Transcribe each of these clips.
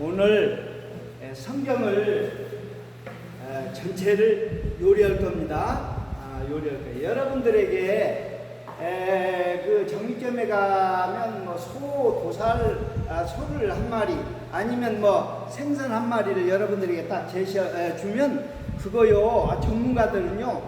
오늘 성경을 전체를 요리할 겁니다. 요리할 거예요. 여러분들에게 그 정육점에 가면 뭐 소, 도살, 소를 한 마리 아니면 뭐 생선 한 마리를 여러분들에게 딱 주면 그거요, 전문가들은요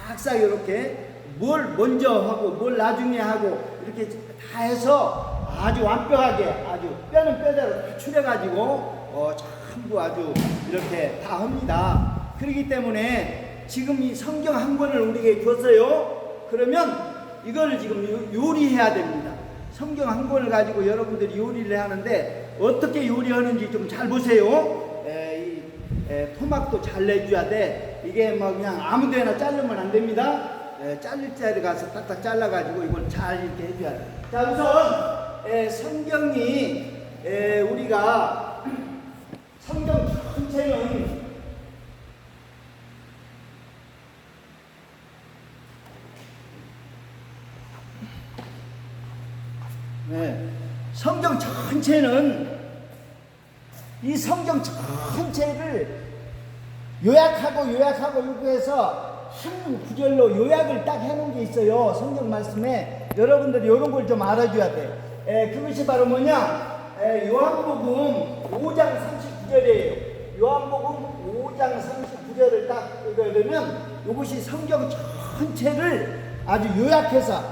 싹싹 이렇게 뭘 먼저 하고 뭘 나중에 하고 이렇게 다 해서 아주 완벽하게 아주 뼈는 뼈대로 다 추려가지고 전부 아주 이렇게 다 합니다. 그렇기 때문에 지금 이 성경 한 권을 우리에게 줬어요. 그러면 이걸 지금 요리해야 됩니다. 성경 한 권을 가지고 여러분들이 요리를 하는데 어떻게 요리하는지 좀 잘 보세요. 토막도 잘 내줘야 돼. 이게 뭐 그냥 아무데나 자르면 안 됩니다. 잘릴 자리 가서 딱딱 잘라가지고 이걸 잘 이렇게 해줘야 돼. 자, 우선 성경이 우리가 성경 전체는 성경 전체는 이 성경 전체를 요약하고 이렇게 해서 한 구절로 요약을 딱 해놓은 게 있어요. 성경 말씀에 여러분들이 이런 걸 좀 알아줘야 돼. 그것이 바로 뭐냐? 요한복음 5장 39절이에요. 요한복음 5장 39절을 딱 읽으려면 이것이 성경 전체를 아주 요약해서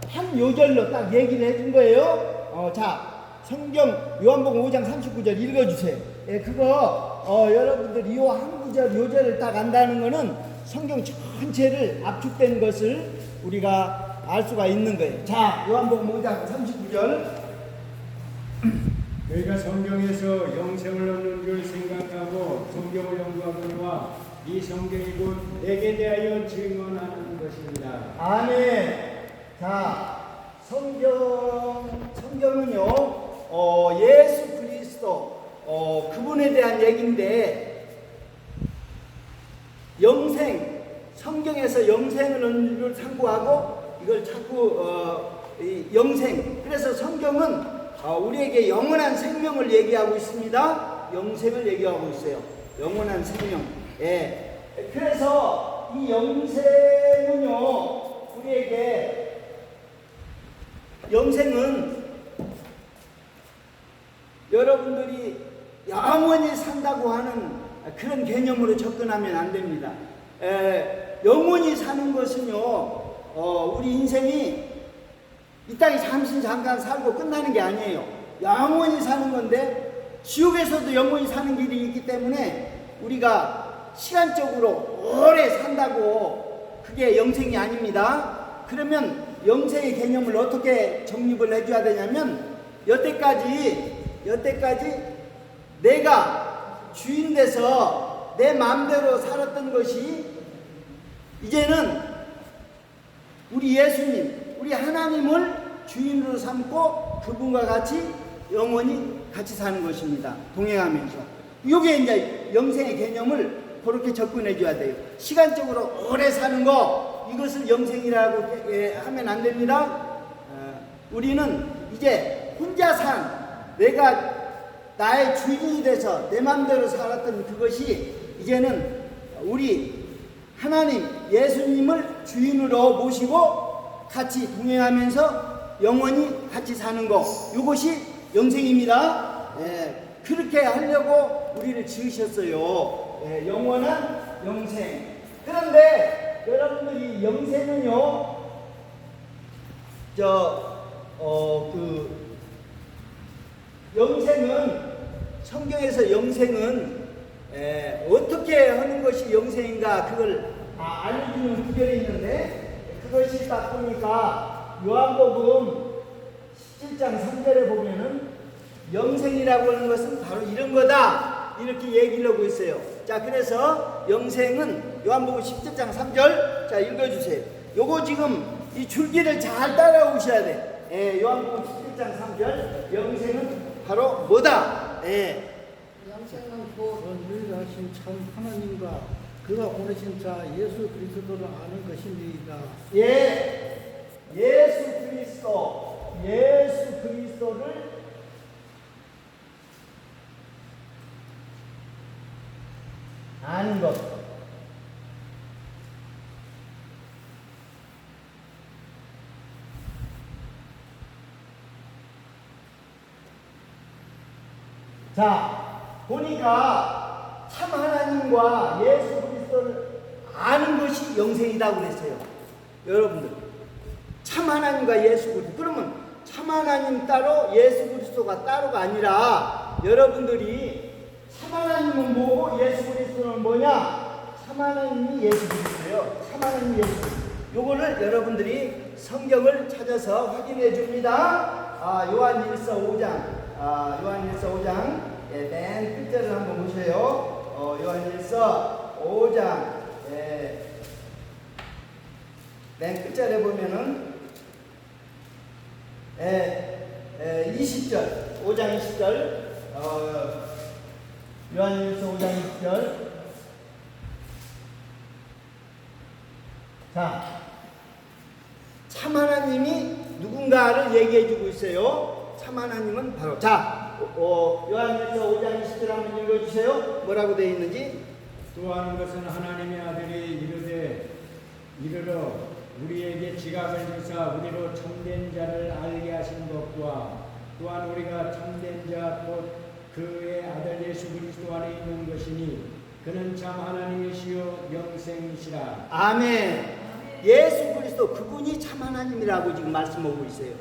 한 요절로 딱 얘기를 해준 거예요. 자, 성경 요한복음 5장 39절 읽어주세요. 그거 여러분들이 요 한 구절 요절을 딱 안다는 거는 성경 전체를 압축된 것을 우리가 알 수가 있는 거예요. 자, 요한복음 5장 39절. 너희가 성경에서 영생을 얻는 줄 생각하고 성경을 연구하거니와 이 성경이 곧 내게 대하여 증언하는 것입니다. 아멘. 자, 성경은요 예수 그리스도 그분에 대한 얘기인데, 영생, 성경에서 영생을 얻는 줄 상고하고 이걸 자꾸 영생, 그래서 성경은 우리에게 영원한 생명을 얘기하고 있습니다. 영생을 얘기하고 있어요. 영원한 생명. 그래서 이 영생은요 우리에게, 영생은 여러분들이 영원히 산다고 하는 그런 개념으로 접근하면 안 됩니다. 영원히 사는 것은요, 우리 인생이 이 땅에 잠깐 살고 끝나는 게 아니에요. 영원히 사는 건데, 지옥에서도 영원히 사는 길이 있기 때문에 우리가 시간적으로 오래 산다고 그게 영생이 아닙니다. 그러면 영생의 개념을 어떻게 정립을 해줘야 되냐면, 여태까지 내가 주인 돼서 내 마음대로 살았던 것이 이제는 우리 예수님, 우리 하나님을 주인으로 삼고 그분과 같이 영원히 같이 사는 것입니다. 동행하면서. 이게 이제 영생의 개념을 그렇게 접근해 줘야 돼요. 시간적으로 오래 사는 거, 이것을 영생이라고 하면 안 됩니다. 우리는 이제 혼자 내가 나의 주인이 돼서 내 마음대로 살았던 그것이 이제는 우리 하나님 예수님을 주인으로 모시고 같이 동행하면서 영원히 같이 사는 거, 이것이 영생입니다. 그렇게 하려고 우리를 지으셨어요. 영원한 영생. 그런데 여러분들이 영생은요, 영생은, 성경에서 영생은 어떻게 하는 것이 영생인가, 그걸 알려주는 구절이 있는데, 그것이 딱 보니까 요한복음 17장 3절에 보면은 영생이라고 하는 것은 바로 이런 거다, 이렇게 얘기를 하고 있어요. 자, 그래서 영생은 요한복음 17장 3절, 자, 읽어주세요. 요거 지금 이 줄기를 잘 따라오셔야 돼. 요한복음 17장 3절, 영생은 바로 뭐다? 영생은 그 유일하신 참 하나님과 그가 보내신 자 예수 그리스도를 아는 것입니다. 예수 그리스도를 아는 것. 자, 보니까 참 하나님과 예수 그리스도를 아는 것이 영생이라고 그랬어요. 여러분들, 참 하나님과 예수 그리스도. 그러면 참 하나님 따로 예수 그리스도가 따로가 아니라 여러분들이 참 하나님은 뭐고 예수 그리스도는 뭐냐? 참 하나님이 예수 그리스도예요. 참 하나님이 예수 그리스도. 요거를 여러분들이 성경을 찾아서 확인해 줍니다. 요한일서 5장. 요한일서 5장 맨 끝절을 한번 보세요. 요한일서 5장 맨 끝절에 보면은 20절 5장 20절 요한일서 5장 20절 자, 참 하나님이 누군가를 얘기해 주고 있어요. 참 하나님은 바로 요한일서 5장 20절 한번 읽어주세요. 뭐라고 되어 있는지. 또 하는 것은 하나님의 아들이 이르러 우리에게 지각을 주사 우리로 참된 자를 알게 하신 것과 또한 우리가 참된 자 곧 그의 아들 예수 그리스도 안에 있는 것이니 그는 참 하나님이시요 영생이시라. 아멘. 예수 그리스도 그분이 참 하나님이라고 지금 말씀하고 있어요.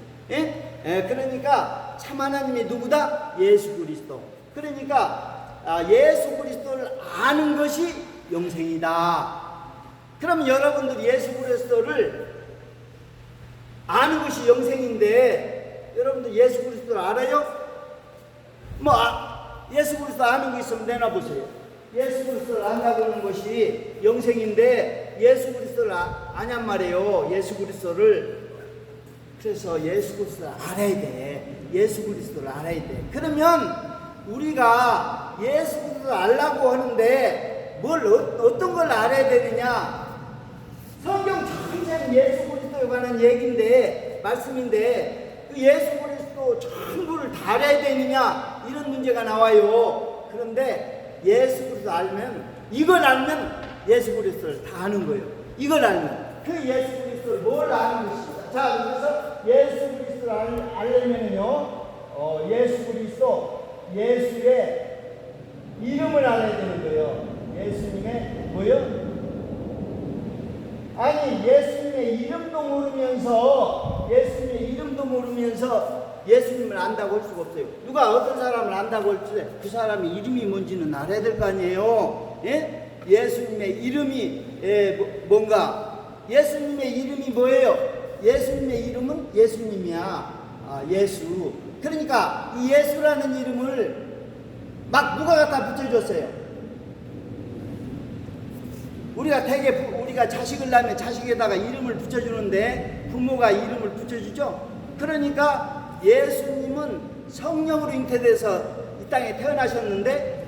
그러니까 참 하나님이 누구다? 예수 그리스도. 그러니까 예수 그리스도를 아는 것이 영생이다. 그럼 여러분들 예수 그리스도를 아는 것이 영생인데 여러분들 예수 그리스도를 알아요? 예수 그리스도 아는 거 있으면 내놔보세요. 예수 그리스도를 안다고 하는 것이 영생인데 예수 그리스도를 아냔 말이에요. 예수 그리스도를. 그래서 예수 그리스도를 알아야 돼. 예수 그리스도를 알아야 돼. 그러면 우리가 예수 그리스도를 알라고 하는데 어떤 걸 알아야 되느냐? 성경 전체는 예수 그리스도에 관한 얘기인데 말씀인데 그 예수 그리스도 전부를 다 알아야 되느냐? 이런 문제가 나와요. 그런데 예수 그리스도 알면 이걸 알면 예수 그리스도를 다 아는 거예요. 이걸 알면 그 예수 그리스도를 뭘 아는 것이다. 자, 그래서 예수 그리스도를 알려면요, 예수 그리스도 예수의 이름을 알아야 되는 거예요. 예수님의 뭐요? 아니 예수님의 이름도 모르면서 예수님을 안다고 할 수가 없어요. 누가 어떤 사람을 안다고 할 때 그 사람의 이름이 뭔지는 알아야 될 거 아니에요. 예? 예수님의 이름이 뭔가? 예수님의 이름이 뭐예요? 예수님의 이름은 예수님이야. 예수. 그러니까 이 예수라는 이름을 막 누가 갖다 붙여줬어요? 우리가 자식을 낳으면 자식에다가 이름을 붙여주는데 부모가 이름을 붙여주죠. 그러니까 예수님은 성령으로 잉태돼서 이 땅에 태어나셨는데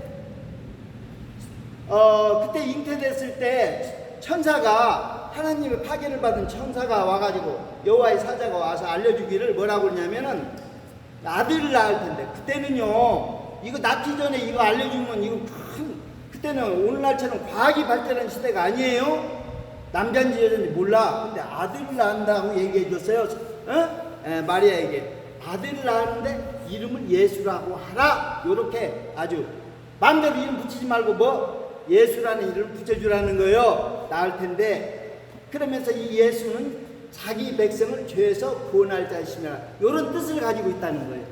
그때 잉태됐을 때 천사가 하나님의 파견을 받은 천사가 와가지고 여호와의 사자가 와서 알려주기를 뭐라고 그러냐면은 아들을 낳을 텐데 그때는요 이거 낳기 전에 이거 알려주면 이거 그때는 오늘날처럼 과학이 발전한 시대가 아니에요. 남자인지 여자인지 몰라. 근데 아들을 낳는다고 얘기해 줬어요. 마리아에게 아들을 낳았는데 이름을 예수라고 하라. 요렇게 아주 마음대로 이름 붙이지 말고 예수라는 이름을 붙여주라는 거예요. 낳을 텐데 그러면서 이 예수는 자기 백성을 죄에서 구원할 자이시며 요런 뜻을 가지고 있다는 거예요.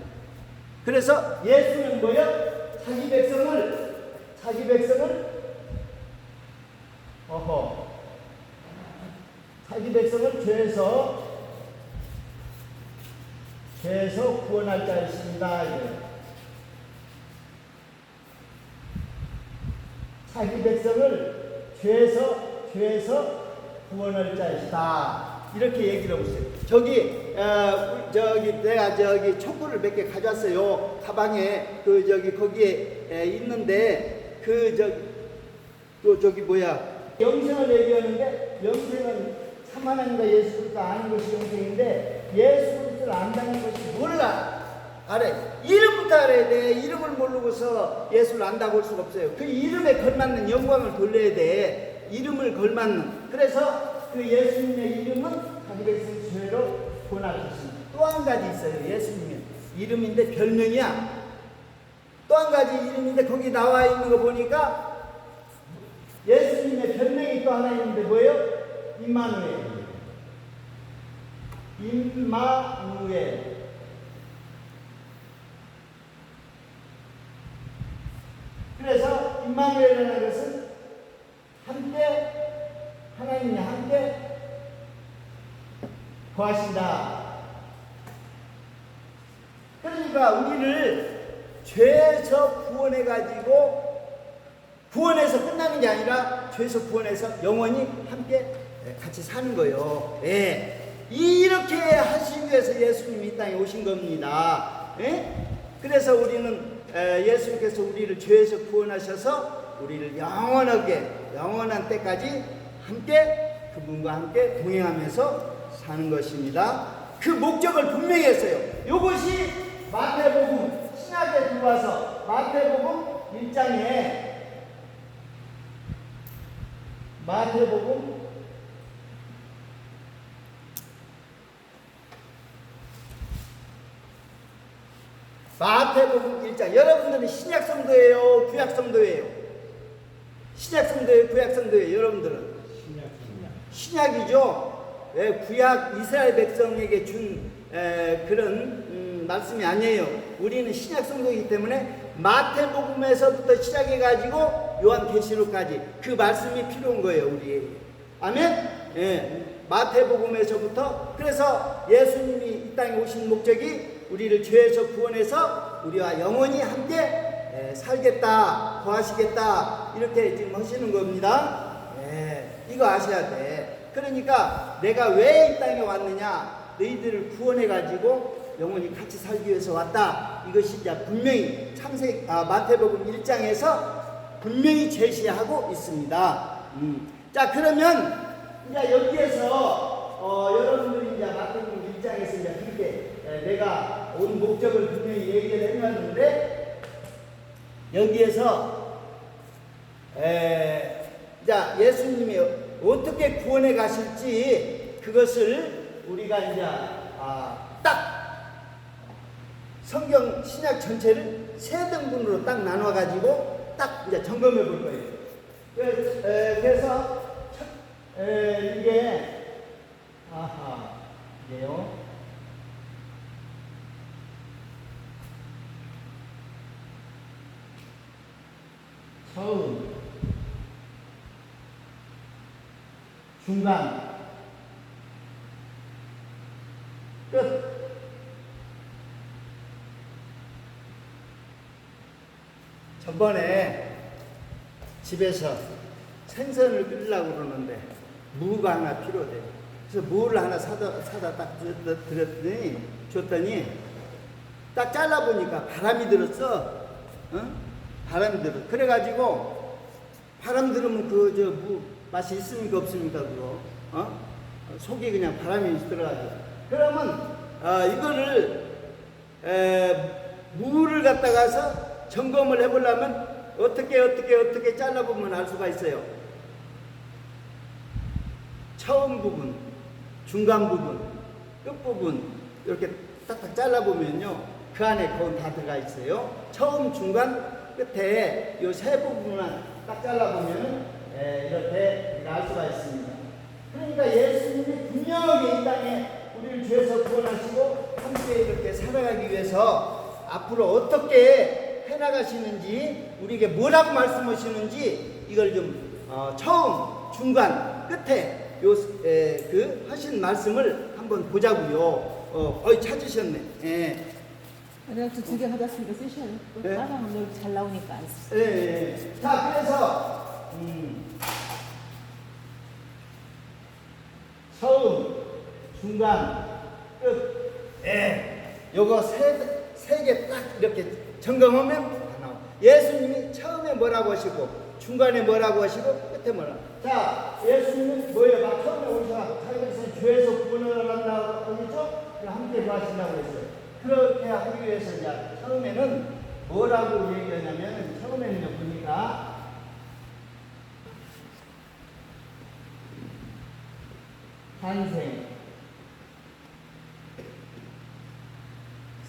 그래서 예수는 뭐예요? 자기 백성을 죄에서 구원할 자이십니다. 자기 백성을 죄에서 구원할 자이시다. 이렇게 얘기를 하고 있어요. 내가 촛불을 몇 개 가져왔어요. 가방에 거기에 있는데 영생을 얘기하는데 영생은 참 하나님과 예수 그리스도 아는 것이 영생인데 예수 그리스도를 안다는 것이 몰라. 알아요. 이름부터 알아야 돼. 이름을 모르고서 예수를 안다고 할 수가 없어요. 그 이름에 걸맞는 영광을 돌려야 돼. 이름을 걸맞는. 그래서 그 예수님의 이름은 자기 백성 죄로 구원하셨습니다. 또 한 가지 있어요. 예수님의 이름인데 별명이야. 또 한 가지 이름인데 거기 나와 있는 거 보니까 예수님의 별명이 또 하나 있는데 뭐예요? 임마누엘. 임마누엘. 그래서 임마누엘이라는 것은 함께, 하나님이 함께 거하신다. 그러니까 우리를 죄에서 구원해가지고 구원해서 끝나는 게 아니라 죄에서 구원해서 영원히 함께 같이 사는 거예요. 예. 이렇게 하시기 위해서 예수님이 이 땅에 오신 겁니다. 예? 그래서 우리는 예수님께서 우리를 죄에서 구원하셔서 우리를 영원한 때까지 함께 그분과 함께 동행하면서 사는 것입니다. 그 목적을 분명히 했어요. 이것이 마태복음 신약에 들어와서 마태복음 1장에 마태복음 1장. 여러분들은 신약 성도예요, 구약 성도예요? 신약 성도예요, 구약 성도예요? 여러분들은 신약이죠. 예, 구약 이스라엘 백성에게 준 그런 말씀이 아니에요. 우리는 신약 성도이기 때문에 마태복음에서부터 시작해가지고 요한계시록까지 그 말씀이 필요한 거예요, 우리에게. 아멘? 예, 마태복음에서부터. 그래서 예수님이 이 땅에 오신 목적이 우리를 죄에서 구원해서 우리와 영원히 함께 살겠다, 거하시겠다, 이렇게 지금 하시는 겁니다. 이거 아셔야 돼. 그러니까 내가 왜 이 땅에 왔느냐, 너희들을 구원해가지고 영원히 같이 살기 위해서 왔다. 이것이 이제 분명히 마태복음 1장에서 분명히 제시하고 있습니다. 자, 그러면 이제 여기에서 여러분들이 이제 마태복음 1장에서 이제 그렇게 내가 온 목적을 분명히 얘기를 해놨는데, 여기에서 자, 예수님이 어떻게 구원해 가실지 그것을 우리가 이제 딱 성경 신약 전체를 세 등분으로 딱 나눠 가지고 딱 이제 점검해 볼 거예요. 그래서 이게요. 처음, 중간, 끝. 전번에 집에서 생선을 끓이려고 그러는데 무가 하나 필요해. 그래서 무를 하나 사다 딱 줬더니 딱 잘라보니까 바람이 들었어. 바람이 들어. 그래가지고 바람 들으면 무 맛이 있습니까 없습니까 그거? 속이 그냥 바람이 들어가지고. 그러면 이거를 무를 갖다가서 점검을 해보려면 어떻게 잘라보면 알 수가 있어요. 처음 부분, 중간 부분, 끝 부분 이렇게 딱딱 잘라보면요, 그 안에 그건 다 들어가 있어요. 처음, 중간, 끝에 이 세 부분만 딱 잘라보면 이렇게 알 수가 있습니다. 그러니까 예수님이 분명하게 이 땅에 우리를 죄에서 구원하시고 함께 이렇게 살아가기 위해서 앞으로 어떻게 해나가시는지, 우리에게 뭐라고 말씀하시는지 이걸 좀 처음, 중간, 끝에 그 하신 말씀을 한번 보자고요. 찾으셨네. 내가 두 개 받았으니까 쓰셔요. 네? 빨강은 여기 잘 나오니까 안 쓰. 자, 그래서 처음, 중간, 끝. 요거 세 개 딱 이렇게 점검하면 다 나와. 예수님이 처음에 뭐라고 하시고, 중간에 뭐라고 하시고, 끝에 뭐라고. 자, 예수님은 뭐예요? 처음에 오셔서 자기들은 죄에서 구원을 한다고 하겠죠? 함께 구하신다고 했어요. 그렇게 하기 위해서 이제 처음에는 뭐라고 얘기하냐면 처음에는요 보니까 탄생,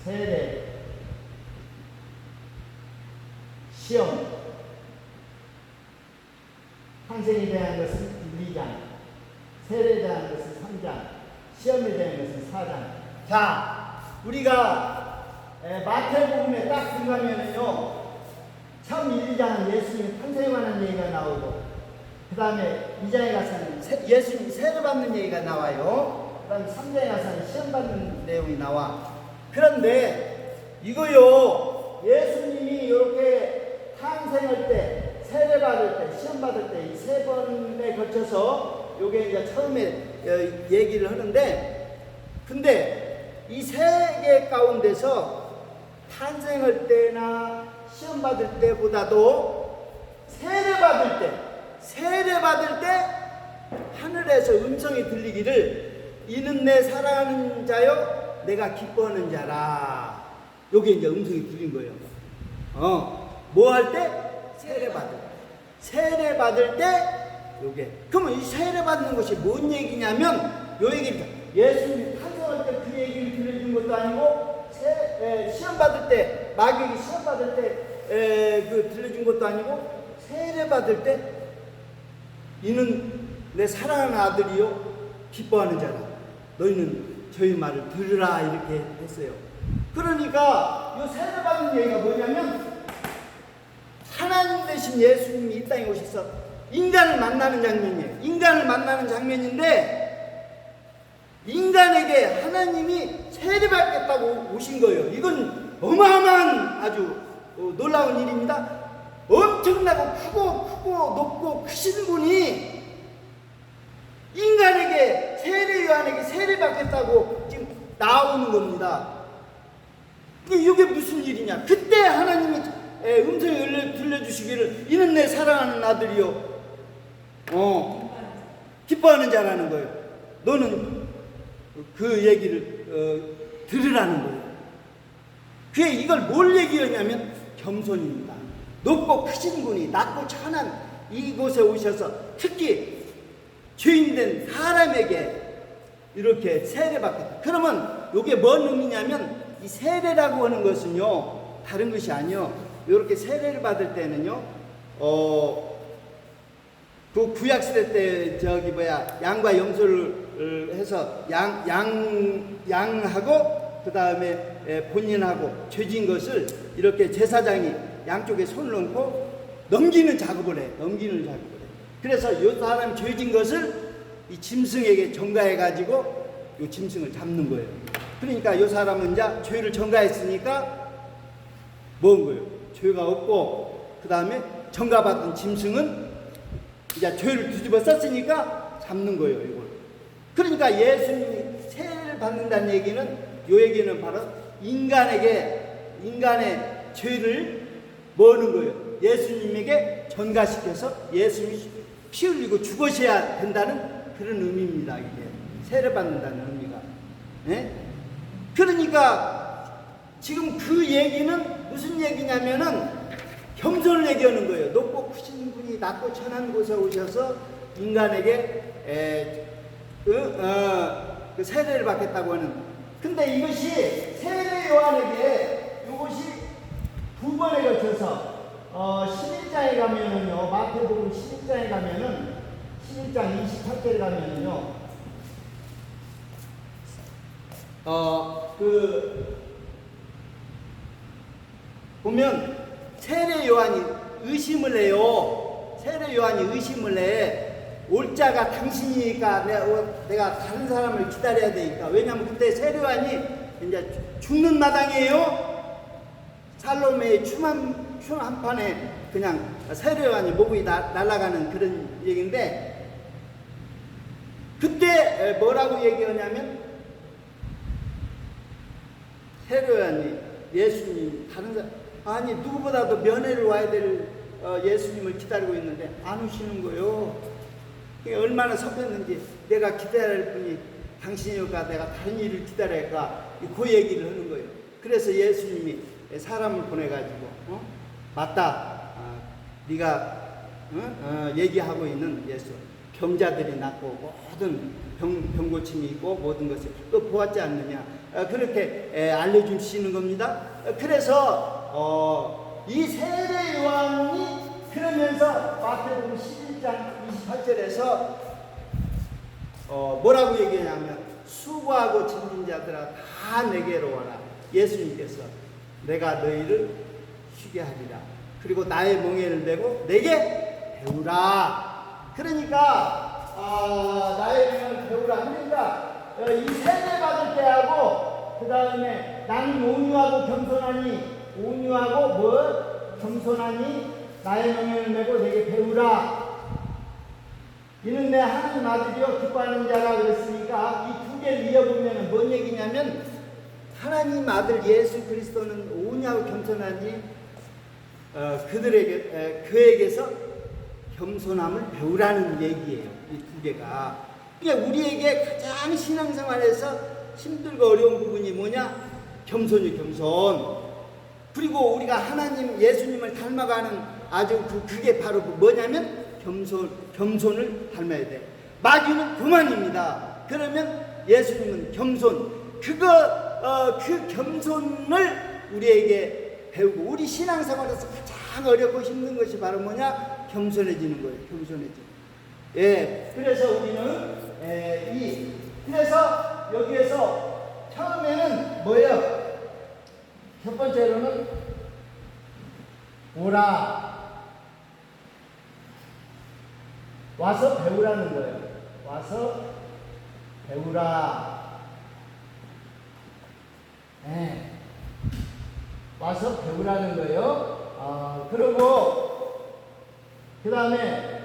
세례, 시험, 탄생에 대한 것은 1, 2장, 세례에 대한 것은 3장, 시험에 대한 것은 4장. 자, 우리가 마태복음에 딱 들어가면은요, 처음 1, 2장은 예수님 탄생에 관한 얘기가 나오고, 그 다음에 2장에 가서는 예수님 세례 받는 얘기가 나와요. 그 다음에 3장에 가서는 시험 받는 내용이 나와. 그런데 이거요, 예수님이 이렇게 탄생할 때, 세례 받을 때, 시험 받을 때 이 세 번에 걸쳐서 요게 이제 처음에 얘기를 하는데, 근데 이 세 개 가운데서 탄생할 때나 시험 받을 때보다도 세례 받을 때 하늘에서 음성이 들리기를 이는 내 사랑하는 자요 내가 기뻐하는 자라. 요게 이제 음성이 들린 거예요. 뭐 할 때? 세례 받을 때 요게. 그러면 이 세례 받는 것이 뭔 얘기냐면 요 얘기입니다. 예수님이 탄생할 때 그 얘기를 들려준 것도 아니고 시험 받을 때 마귀에게 시험 받을 때 들려준 것도 아니고 세례 받을 때 이는 내 사랑하는 아들이요 기뻐하는 자라. 너희는 저희 말을 들으라 이렇게 했어요. 그러니까 이 세례 받는 얘기가 뭐냐면 하나님 대신 예수님이 이 땅에 오셔서 인간을 만나는 장면이에요. 인간을 만나는 장면인데 인간에게 하나님이 세례받겠다고 오신 거예요. 이건 어마어마한 아주 놀라운 일입니다. 엄청나고 크고 높고 크신 분이 인간에게 세례요한에게 세례받겠다고 지금 나오는 겁니다. 이게 무슨 일이냐? 그때 하나님이 음성을 들려주시기를 이는 내 사랑하는 아들이요 기뻐하는 자라는 거예요. 너는 그 얘기를 들으라는 거예요. 그게 이걸 뭘 얘기하냐면 겸손입니다. 높고 크신 분이 낮고 천한 이곳에 오셔서 특히 죄인된 사람에게 이렇게 세례받겠다. 그러면 이게 뭔 의미냐면 이 세례라고 하는 것은요 다른 것이 아니요. 이렇게 세례를 받을 때는요 그 구약시대 때 양과 염소를 해서 양하고 그 다음에 본인하고 죄진 것을 이렇게 제사장이 양쪽에 손을 얹고 넘기는 작업을 해. 그래서 이 사람 죄진 것을 이 짐승에게 전가해 가지고 이 짐승을 잡는 거예요. 그러니까 이 사람은 이제 죄를 전가했으니까 뭔 거예요? 죄가 없고 그 다음에 전가받은 짐승은 이제 죄를 뒤집어 썼으니까 잡는 거예요. 이걸. 그러니까 예수님이 세례를 받는다는 얘기는 이 얘기는 바로 인간의 죄를 뭐는 거예요? 예수님에게 전가시켜서 예수님이 피 흘리고 죽으셔야 된다는 그런 의미입니다. 이게 세례 받는다는 의미가. 네? 그러니까 지금 그 얘기는 무슨 얘기냐면은 겸손을 얘기하는 거예요. 높고 크신 분이 낮고 천한 곳에 오셔서 인간에게 그 세례를 받겠다고 하는. 근데 이것이 세례 요한에게 이것이 두 번에 걸쳐서 11장에 가면은요, 마태복음 11장에 가면은 11장 28절에 가면은요, 보면 세례 요한이 의심을 해요. 세례 요한이 의심을 해. 올 자가 당신이니까 내가 다른 사람을 기다려야 되니까. 왜냐하면 그때 세례 요한이 이제 죽는 마당이에요. 살로메의 춤 한 판에 그냥 세례 요한이 목이 날아가는 그런 얘기인데, 그때 뭐라고 얘기하냐면 세례 요한이 예수님 다른 사람 아니 누구보다도 면회를 와야 될 예수님을 기다리고 있는데 안 오시는 거요. 얼마나 섭했는지 내가 기다릴 분이 당신이니까 내가 다른 일을 기다려야 할까, 그 얘기를 하는 거예요. 그래서 예수님이 사람을 보내가지고 맞다. 네가 얘기하고 있는 예수. 병자들이 낫고 모든 병 고침이 있고 모든 것을 또 보았지 않느냐. 그렇게 알려주시는 겁니다. 그래서 이 세례 요한이 그러면서 마태복음 11장 28절에서 뭐라고 얘기하냐면 수고하고 짐진 자들아 다 내게로 와라. 예수님께서 내가 너희를 쉬게 하리라. 그리고 나의 멍에를 메고 내게 배우라. 그러니까 나의 멍에를 배우라. 그러니까 이 세례 받을 때하고 그 다음에 나는 온유하고 겸손하니 나의 멍에를 메고 내게 배우라. 이는 내 하나님 아들이요 기뻐하는 자라 그랬으니까 이 두 개를 이어보면 뭔 얘기냐면 하나님 아들 예수 그리스도는 온유하고 겸손하니 그에게서 겸손함을 배우라는 얘기예요. 이 두 개가. 그러니까 우리에게 가장 신앙생활에서 힘들고 어려운 부분이 뭐냐? 겸손이 겸손. 그리고 우리가 하나님 예수님을 닮아가는 아주 그게 바로 뭐냐면 겸손을 닮아야 돼. 마귀는 교만입니다. 그러면 예수님은 겸손. 그 겸손을 우리에게 배우고 우리 신앙생활에서 가장 어렵고 힘든 것이 바로 뭐냐? 겸손해지는 거예요. 겸손해지는. 예. 그래서 우리는 그래서 여기에서 처음에는 뭐예요? 첫 번째로는 오라. 와서 배우라는 거예요. 와서 배우라. 네. 와서 배우라는 거예요. 그리고 그 다음에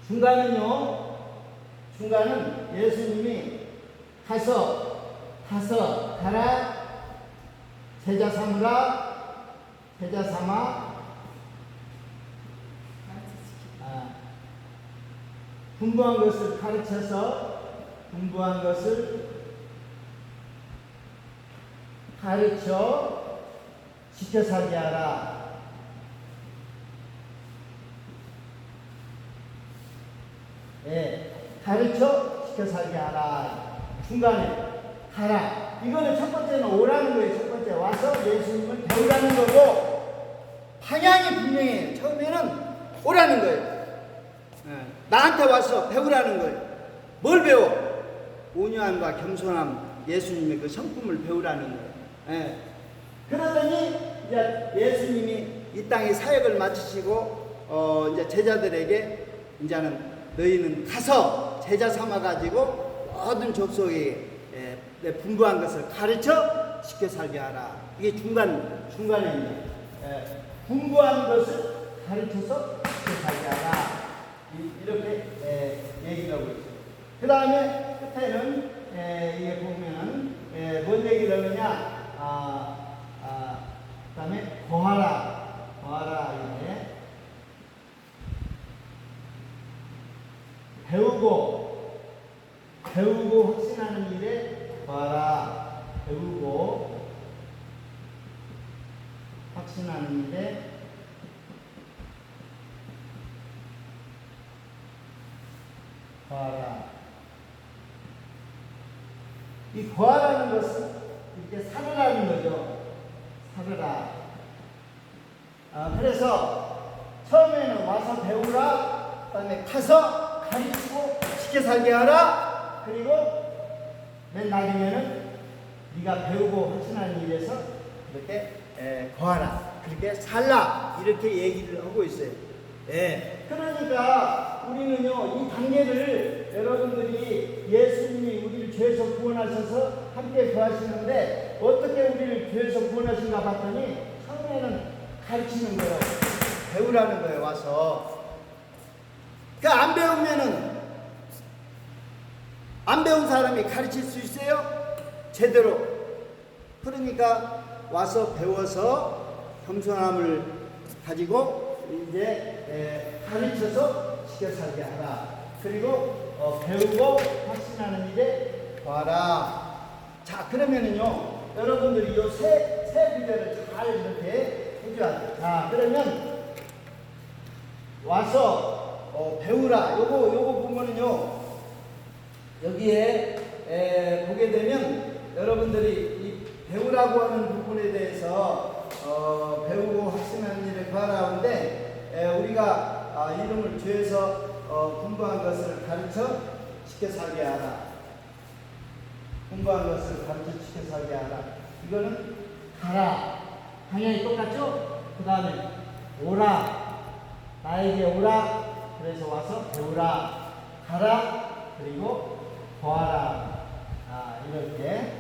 중간은 예수님이 가라 제자 삼아 분부한 것을 가르쳐 지켜 살게 하라. 예, 가르쳐 지켜 살게 하라. 중간에 가라. 이거는 첫 번째는 오라는 거예요. 첫 번째 와서 예수님을 배우라는 거고 방향이 분명해요. 처음에는 오라는 거예요. 나한테 와서 배우라는 거예요. 뭘 배워? 온유함과 겸손함, 예수님의 그 성품을 배우라는 거예요. 예. 그러더니 이제 예수님이 이 땅에 사역을 마치시고 이제 제자들에게 이제는 너희는 가서 제자 삼아 가지고 모든 족속에게 내 분부한 것을 가르쳐 지켜 살게 하라. 이게 중간에 있는 분부한 것을 가르쳐서 지켜 살게 하라. 이렇게 얘기를 하고 있어요. 그 다음에 끝에는 이게 보면 뭔 얘기를 하느냐? 그 다음에 거하라 이게 배우고 확신하는 일에 거하라. 배우고 확신하는 일에 거하라. 이 거하라는 것은 이렇게 살으라는 거죠. 살으라. 그래서 처음에는 와서 배우라. 그 다음에 가서 가르치고 지켜 살게 하라. 그리고 맨 나중에는 네가 배우고 확신하는 일에서 이렇게 거하라. 그렇게 살라. 이렇게 얘기를 하고 있어요. 그러니까 우리는요 이 단계를 여러분들이 예수님이 우리를 죄에서 구원하셔서 함께 거하시는데 어떻게 우리를 죄에서 구원하신가 봤더니 처음에는 가르치는 거예요. 배우라는 거예요. 와서. 그러니까 안 배운 사람이 가르칠 수 있어요? 제대로. 그러니까 와서 배워서 겸손함을 가지고 이제 가르쳐서 지켜 살게 하라. 그리고 배우고 확신하는 일에 거하라. 자, 그러면은요, 여러분들이 요 세 구절을 잘 이렇게 해줘야 돼요. 자, 그러면 와서 배우라. 요거 보면은요, 여기에 보게 되면 여러분들이 이 배우라고 하는 부분에 대해서 배우고 확신하는 일에 구하라는데 우리가 이름을 죄에서 공부한 것을 가르쳐 지켜 살게 하라. 공부한 것을 가르쳐 지켜 살게 하라. 이거는 가라. 방향이 똑같죠? 그 다음에 오라. 나에게 오라. 그래서 와서 배우라. 가라. 그리고 보아라. 이렇게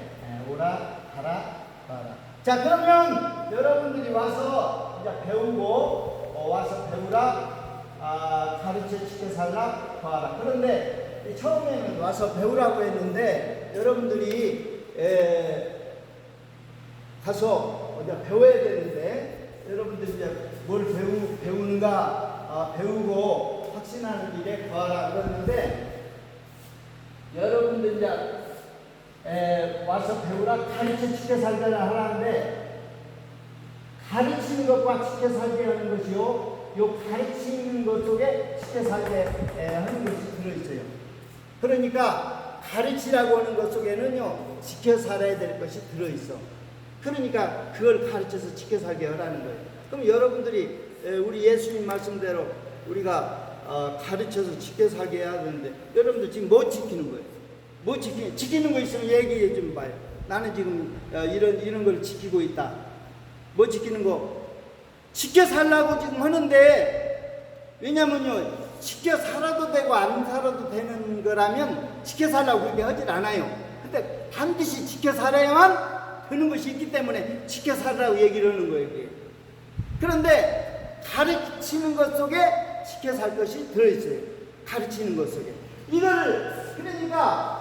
오라, 가라, 보아라. 자, 그러면 여러분들이 와서 이제 배우고 와서 배우라, 가르쳐 지켜 살라, 보아라. 그런데 처음에는 와서 배우라고 했는데 여러분들이 가서 이제 배워야 되는데 여러분들이 이제 뭘 배우는가, 배우고 확신하는 일에 거하라 그러는데 여러분들 이제 와서 배우라, 가르쳐 지켜 살게 하라는데 가르치는 것과 지켜 살게 하는 것이요, 요 가르치는 것 속에 지켜 살게 하는 것이 들어있어요. 그러니까 가르치라고 하는 것 속에는요, 지켜 살아야 될 것이 들어있어. 그러니까 그걸 가르쳐서 지켜 살게 하라는 거예요. 그럼 여러분들이 우리 예수님 말씀대로 우리가 가르쳐서 지켜 살게 해야 하는데 여러분들 지금 뭐 지키는 거예요? 뭐 지키는 거 있으면 얘기해 좀 봐요. 나는 지금 이런 걸 지키고 있다. 뭐 지키는 거? 지켜 살라고 지금 하는데, 왜냐면요, 지켜 살아도 되고 안 살아도 되는 거라면 지켜 살라고 그렇게 하질 않아요. 근데 반드시 지켜 살아야만 되는 것이 있기 때문에 지켜 살라고 얘기를 하는 거예요, 이게. 그런데 가르치는 것 속에 지켜 살 것이 들어있어요. 가르치는 것 속에. 이거를, 그러니까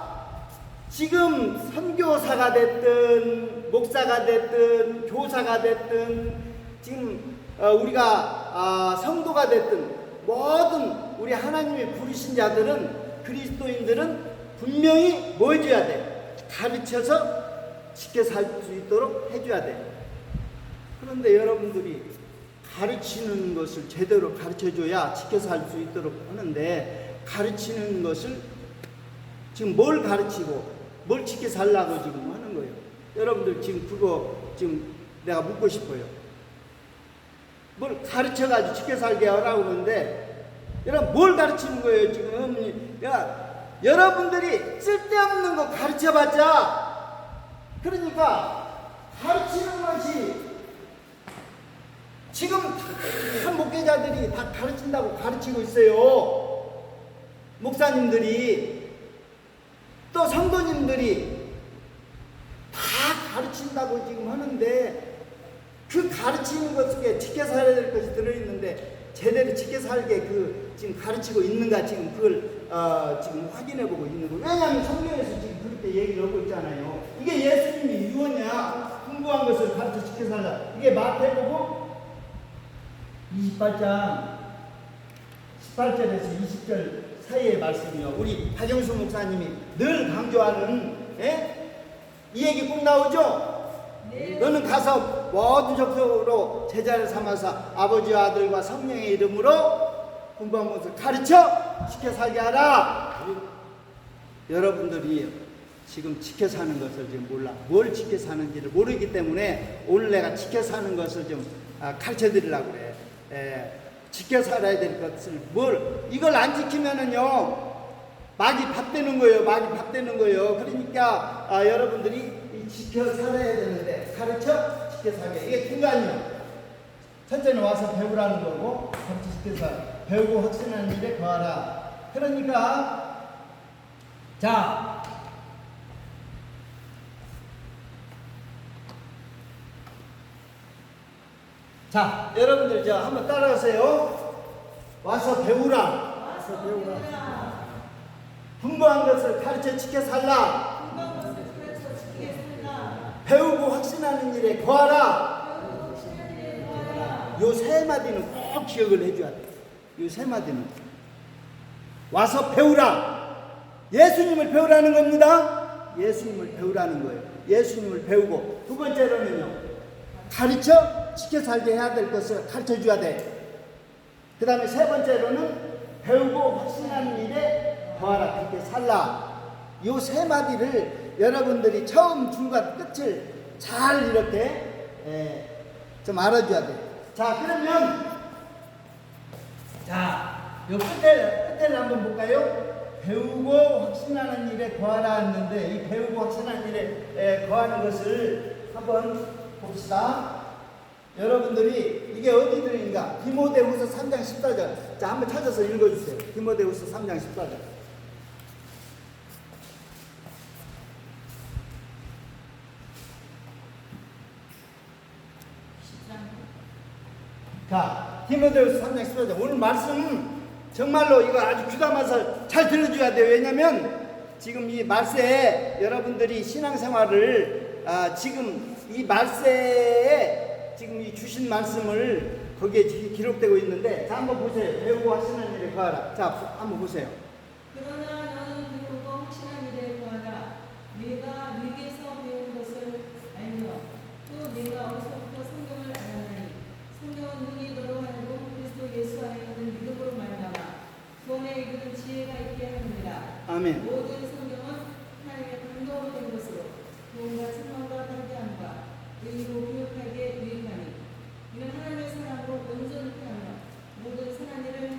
지금 선교사가 됐든 목사가 됐든 교사가 됐든 지금 우리가 성도가 됐든 모든 우리 하나님이 부르신 자들은, 그리스도인들은 분명히 뭐 해줘야 돼? 가르쳐서 지켜 살 수 있도록 해줘야 돼. 그런데 여러분들이 가르치는 것을 제대로 가르쳐줘야 지켜 살 수 있도록 하는데, 가르치는 것을 지금 뭘 가르치고 뭘 지켜 살라고 지금 하는 거예요. 여러분들 지금 그거 지금 내가 묻고 싶어요. 뭘 가르쳐가지고 지켜 살게 하라고 그러는데, 여러분 뭘 가르치는 거예요 지금? 여러분들이 쓸데없는 거 가르쳐봤자, 그러니까 가르치는 것이 지금 다 목회자들이 다 가르친다고 가르치고 있어요. 목사님들이 또 성도님들이 다 가르친다고 지금 하는데, 그 가르치는 것 속에 지켜 살아야 될 것이 들어있는데 제대로 지켜 살게 지금 가르치고 있는가, 지금 그걸 지금 확인해보고 있는 거예요. 왜냐하면 성경에서 지금 그렇게 얘기를 하고 있잖아요. 이게 예수님이 유언이야. 풍부한 것을 가르쳐 지켜 살라. 이게 마태복음 28장 18절에서 20절 사이의 말씀이요. 우리 박영수 목사님이 늘 강조하는 이 얘기 꼭 나오죠? 네. 너는 가서 모든 족속으로 제자를 삼아서 아버지와 아들과 성령의 이름으로 공부한 것을 가르쳐 지켜 살게 하라. 여러분들이 지금 지켜 사는 것을 지금 몰라. 뭘 지켜 사는지를 모르기 때문에 오늘 내가 지켜 사는 것을 좀 가르쳐 드리려고 그래. 지켜 살아야 될 것을 이걸 안 지키면은요, 막이 밥되는 거예요. 막이 밥되는 거예요. 그러니까 여러분들이 지켜 살아야 되는데 가르쳐 지켜 살게. 이게 중간이요. 첫째는 와서 배우라는 거고, 가르쳐 지켜 살. 배우고 확신하는 일에 거하라. 그러니까 자, 여러분들 한번 따라하세요. 와서 배우라. 와서 배우라. 분부한 것을 가르쳐 지켜 살라. 배우고 확신하는 일에 거하라. 요 세 마디는 꼭 기억을 해줘야 돼. 요 세 마디는 와서 배우라. 예수님을 배우라는 겁니다. 예수님을 배우라는 거예요. 예수님을 배우고, 두 번째로는요, 가르쳐 지켜 살게 해야 될 것을 가르쳐 줘야 돼. 그 다음에 세 번째로는 배우고 확신하는 일에 더하라, 그렇게 살라. 요 세 마디를 여러분들이 처음 중간 끝을 잘 이렇게 좀 알아줘야 돼. 자, 그러면 자, 요 끝에를 한번 볼까요? 배우고 확신하는 일에 거하라 했는데, 이 배우고 확신하는 일에 거하는 것을 한번 봅시다. 여러분들이 이게 어디 들인가? 디모데후서 3장 14절. 자, 한번 찾아서 읽어주세요. 디모데후서 3장 14절. 자, 디모데후서 3장 14절. 오늘 말씀 정말로 이거 아주 귀 감아서 잘 들어줘야 돼요. 왜냐면 지금 이 말세에 여러분들이 신앙생활을 지금 이 말세에 지금 이 주신 말씀을 거기에 기록되고 있는데, 자, 한번 보세요. 배우고 하시는 일에 거하라. 자, 한번 보세요. 그러나 너는 배우고 확신한 일에 거하라. 네가 네게서 배운 것을 알며 또 네가 어디서부터 성경을 알았나니 성경은 눈이 너로 하여금 그리스도 예수 안에 있는 믿음으로 말미암아 구원에 이르는 지혜가 있게 하느니라. 아멘. 모든 성경은 하나님의 감동으로 된 것으로 구원과 책망과 당대함과 의로 교육하게 유익하니 이는 하나님의 사랑으로 온전케 하며 모든 선한 일을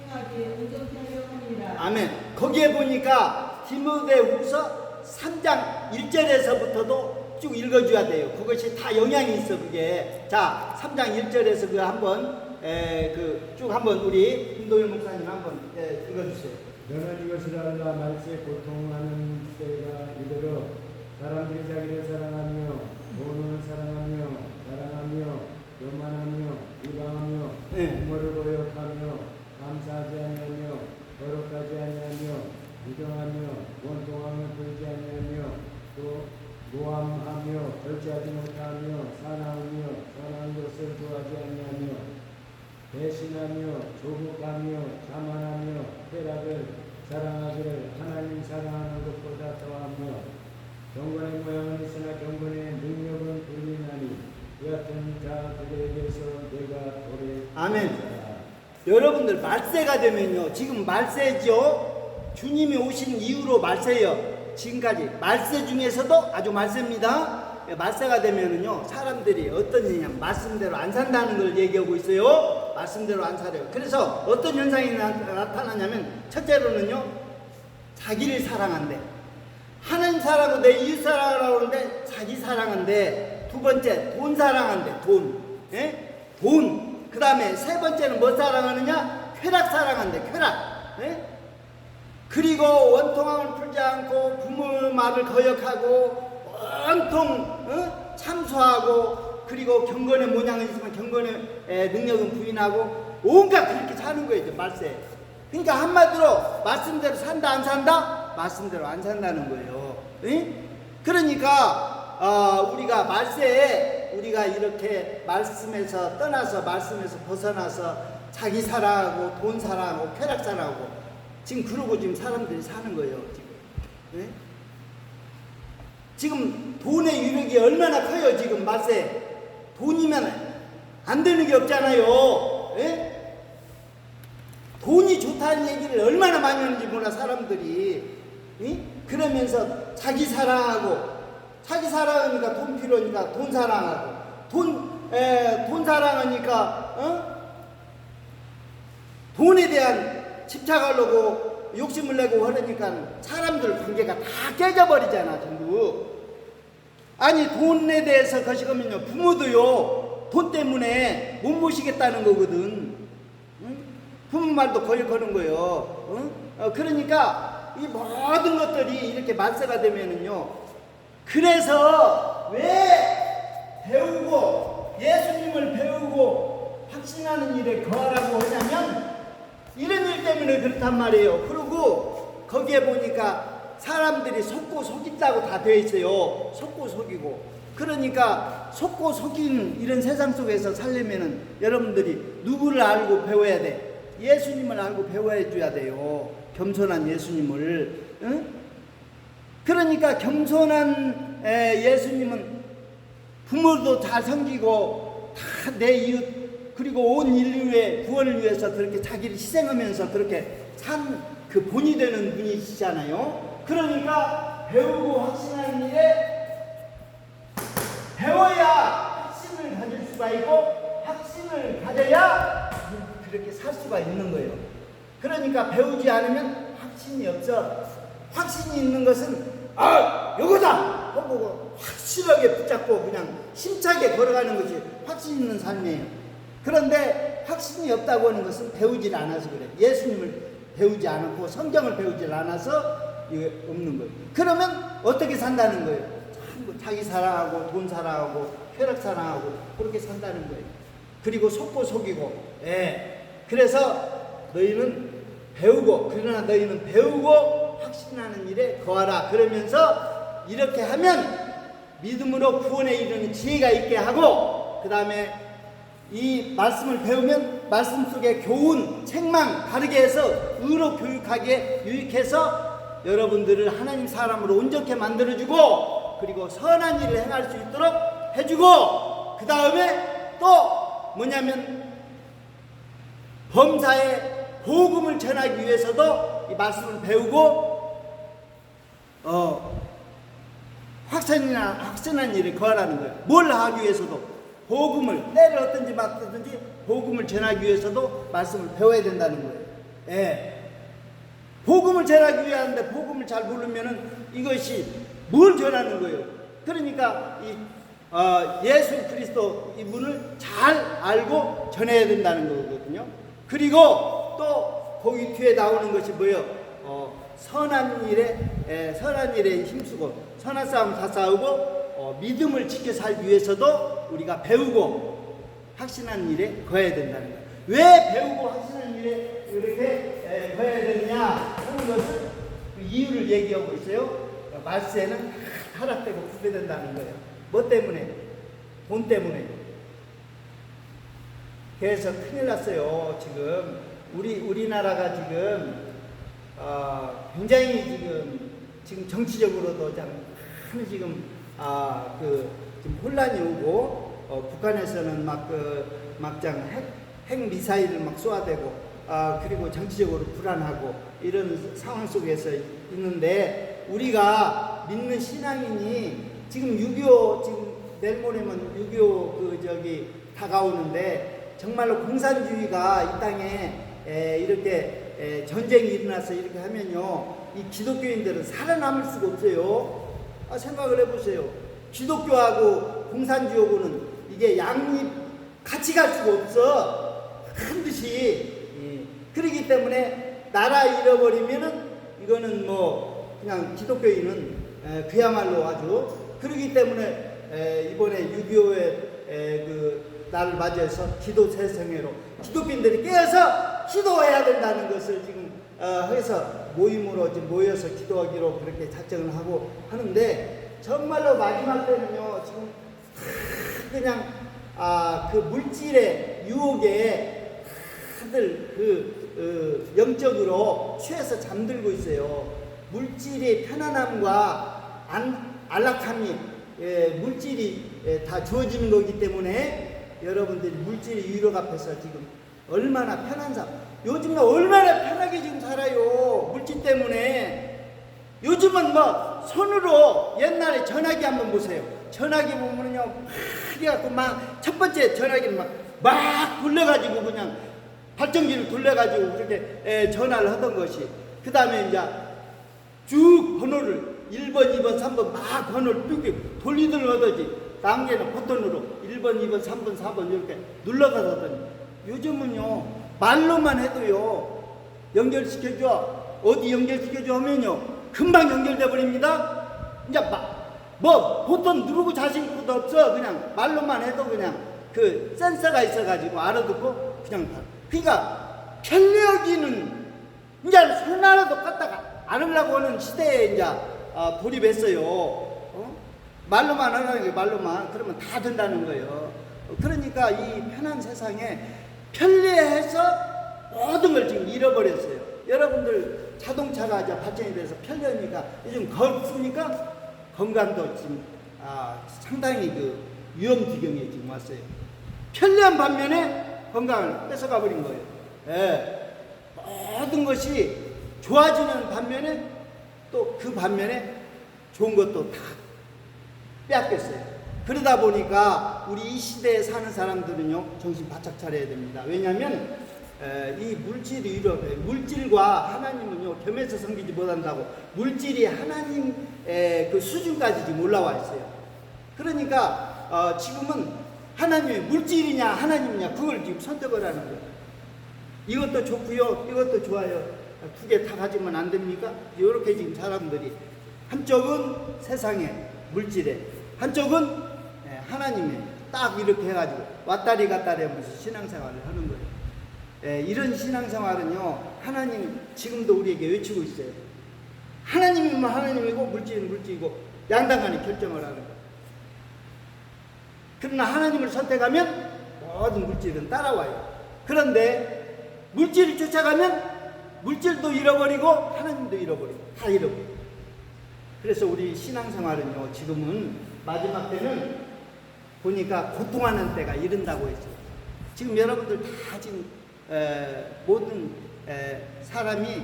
행하기에 온전케 하려 함이니라. 아멘. 거기에 보니까 디모데후서 3장 1절에서부터도 쭉 읽어줘야 돼요. 그것이 다 영향이 있어, 그게. 자, 3장 1절에서 그 한번 쭉 한번 우리 김도일 목사님 한번 읽어주세요. 너는 이것을 알라. 말세 고통하는 때가 이르러 사람들이 자기를 사랑하며 돈을 사랑하며 교만하며 비방하며 부모를 거역하며 감사하지 아니하며 거룩하지 아니하며 무정하며 원통하며 돌지 아니하며 또 모함하며 절제하지 못하며 사나우며 선한 것을 좋아하지 아니하며 배신하며 조국하며 자만하며 쾌락을 사랑하기를 하나님 사랑하는 것보다 더하며 경건의 모양은 있으나 경건의 능력은 불리나니 그 같은 자들에게서 내가 오래 아멘. 여러분들 말세가 되면요, 지금 말세죠. 주님이 오신 이후로 말세예요. 지금까지 말세 중에서도 아주 말세입니다. 말세가 되면은요, 사람들이 어떤 일이냐, 말씀대로 안 산다는 걸 얘기하고 있어요. 말씀대로 안 살아요. 그래서 어떤 현상이 나타나냐면, 첫째로는요, 자기를 사랑한대. 하나님 사랑하고 내 이웃 사랑하라고 그러는데 자기 사랑한대. 두 번째, 돈 사랑한대. 돈. 예? 돈. 그 다음에 세 번째는 뭐 사랑하느냐? 쾌락 사랑한대. 쾌락. 예? 그리고 원통함을 풀지 않고 부모의 말을 거역하고 온통 참소하고, 그리고 경건의 모양은 있으면 경건의 능력은 부인하고, 온갖 그렇게 사는 거예요, 이제 말세. 그러니까 한마디로 말씀대로 산다 안 산다? 말씀대로 안 산다는 거예요. 응? 그러니까 우리가 말세에 우리가 이렇게 말씀에서 떠나서, 말씀에서 벗어나서 자기 사랑하고 돈 사랑하고 쾌락 사랑하고 지금 그러고 지금 사람들이 사는 거예요, 지금. 네? 지금 돈의 유력이 얼마나 커요, 지금 말세. 돈이면 안 되는 게 없잖아요. 네? 돈이 좋다는 얘기를 얼마나 많이 하는지 몰라, 사람들이. 네? 그러면서 자기 사랑하고, 자기 사랑하니까 돈 필요하니까 돈 사랑하고, 돈 사랑하니까 돈에 대한 집착하려고 욕심을 내고 그러니까 사람들 관계가 다 깨져버리잖아, 전부. 아니, 돈에 대해서 거시거면요, 부모도요, 돈 때문에 못 모시겠다는 거거든. 응? 부모 말도 거역하는 거예요. 응? 그러니까 이 모든 것들이 이렇게 말세가 되면은요, 그래서 왜 배우고 예수님을 배우고 확신하는 일에 거하라고 하냐면 이런 일 때문에 그렇단 말이에요. 그리고 거기에 보니까 사람들이 속고 속인다고 다 되어 있어요. 속고 속이고. 그러니까 속고 속이는 이런 세상 속에서 살려면은 여러분들이 누구를 알고 배워야 돼? 예수님을 알고 배워야 줘야 돼요. 겸손한 예수님을. 응? 그러니까 겸손한 예수님은 부모도 잘 섬기고 다 내 이웃 그리고 온 인류의 구원을 위해서 그렇게 자기를 희생하면서 그렇게 산 그 본이 되는 분이시잖아요. 그러니까 배우고 확신하는 일에 배워야 확신을 가질 수가 있고 확신을 가져야 그렇게 살 수가 있는 거예요. 그러니까 배우지 않으면 확신이 없어. 확신이 있는 것은 요거다 하고 확실하게 붙잡고 그냥 힘차게 걸어가는 것이 확신 있는 삶이에요. 그런데 확신이 없다고 하는 것은 배우질 않아서 그래. 예수님을 배우지 않고 성경을 배우질 않아서 이게 없는 거예요. 그러면 어떻게 산다는 거예요? 자기 사랑하고 돈 사랑하고 쾌락 사랑하고 그렇게 산다는 거예요. 그리고 속고 속이고. 그래서 너희는 배우고, 그러나 너희는 배우고 확신하는 일에 거하라. 그러면서 이렇게 하면 믿음으로 구원에 이르는 지혜가 있게 하고, 그 다음에 이 말씀을 배우면 말씀 속에 교훈, 책망 바르게 해서 의로 교육하기에 유익해서 여러분들을 하나님 사람으로 온전케 만들어주고, 그리고 선한 일을 행할 수 있도록 해주고, 그 다음에 또 뭐냐면 범사에 복음을 전하기 위해서도 이 말씀을 배우고 확신한 일을 거하라는 거예요. 뭘 하기 위해서도 복음을, 때를 어떤지 맡든지 복음을 전하기 위해서도 말씀을 배워야 된다는 거예요. 복음을 전하기 위한데 복음을 잘 모르면은 이것이 뭘 전하는 거예요? 그러니까 예수 그리스도 이분을 잘 알고 전해야 된다는 거거든요. 그리고 또 거기 뒤에 나오는 것이 뭐예요? 선한 일에 힘쓰고 선한 싸움 다 싸우고 믿음을 지켜 살기 위해서도 우리가 배우고 확신한 일에 거해야 된다는 거예요. 왜 배우고 확신한 일에 이렇게 거해야 되느냐 하는 것을 그 이유를 얘기하고 있어요. 말세는 타락되고 부패된다는 거예요. 뭐 때문에? 돈 때문에. 그래서 큰일 났어요. 지금 우리나라가 지금 굉장히 지금 정치적으로도 지금 지금 혼란이 오고 북한에서는 막장 핵 미사일을 막 쏘아대고 그리고 정치적으로 불안하고 이런 상황 속에서 있는데, 우리가 믿는 신앙인이 지금 6.25 지금 내일 모레면 6.25 다가오는데 정말로 공산주의가 이 땅에 이렇게 전쟁이 일어나서 이렇게 하면요, 이 기독교인들은 살아남을 수가 없어요. 생각을 해보세요. 기독교하고 공산주의하고는 이게 양립 같이 갈 수가 없어. 반드시. 그러기 때문에 나라 잃어버리면은 이거는 뭐 그냥 기독교인은 그야말로 아주, 그러기 때문에 이번에 6.25의 그 날을 맞이해서 기도 세성회로 기독교인들이 깨어서 기도해야 된다는 것을 지금 해서 모임으로 지금 모여서 기도하기로 그렇게 작정을 하고 하는데, 정말로 마지막 때는요 지금 그냥 그 물질의 유혹에 다들 영적으로 취해서 잠들고 있어요. 물질의 편안함과 안락함이 물질이 다 주어지는 거기 때문에 여러분들이 물질의 유혹 앞에서 지금 얼마나 편한 삶, 요즘은 얼마나 편하게 지금 살아요. 물질 때문에. 요즘은 뭐 손으로, 옛날에 전화기 한번 보세요. 전화기 보면요 그래갖고 막 첫 번째 전화기를 막 돌려가지고 그냥 발전기를 돌려가지고 그렇게 전화를 하던 것이, 그 다음에 이제 쭉 번호를 1번, 2번, 3번 막 번호를 쭉 돌리들 하더지. 당시에는 버튼으로 1번, 2번, 3번, 4번 이렇게 눌러가서 하더니, 요즘은요 말로만 해도요 연결시켜줘, 어디 연결시켜줘 하면요 금방 연결돼 버립니다. 이제 뭐 버튼 누르고 자신도 없어. 그냥 말로만 해도 그냥 그 센서가 있어가지고 알아듣고 그냥 그러니까 편리하기는 이제 손 하나도 갖다가 안 하려고 하는 시대에 이제 돌입했어요. 말로만 하라는 게 말로만 그러면 다 된다는 거예요. 그러니까 이 편한 세상에 편리해서 모든 걸 지금 잃어버렸어요. 여러분들 자동차가 이제 발전이 돼서 편리하니까 요즘 걷습니까? 건강도 지금 상당히 그 위험 지경에 지금 왔어요. 편리한 반면에 건강을 뺏어가 버린 거예요. 예. 모든 것이 좋아지는 반면에 또 그 반면에 좋은 것도 다 빼앗겼어요. 그러다 보니까 우리 이 시대에 사는 사람들은요 정신 바짝 차려야 됩니다. 왜냐하면 이 물질이 이렇게 물질과 하나님은요 겸해서 섬기지 못한다고 물질이 하나님의 그 수준까지 지금 올라와 있어요. 그러니까 지금은 하나님의 물질이냐 하나님이냐 그걸 지금 선택을 하는 거예요. 이것도 좋고요 이것도 좋아요. 두 개 다 가지면 안 됩니까? 이렇게 지금 사람들이 한쪽은 세상에 물질에 한쪽은 하나님에 딱 이렇게 해가지고 왔다리 갔다리 하면서 신앙생활을 하는 거예요. 이런 신앙생활은요 하나님 지금도 우리에게 외치고 있어요. 하나님이면 하나님이고 물질은 물질이고 양당간에 결정을 하는 거예요. 그러나 하나님을 선택하면 모든 물질은 따라와요. 그런데 물질을 쫓아가면 물질도 잃어버리고 하나님도 잃어버리고 다 잃어버려요. 그래서 우리 신앙생활은요 지금은 마지막 때는 보니까 고통하는 때가 이른다고 했어요. 지금 여러분들 다 지금 모든 사람이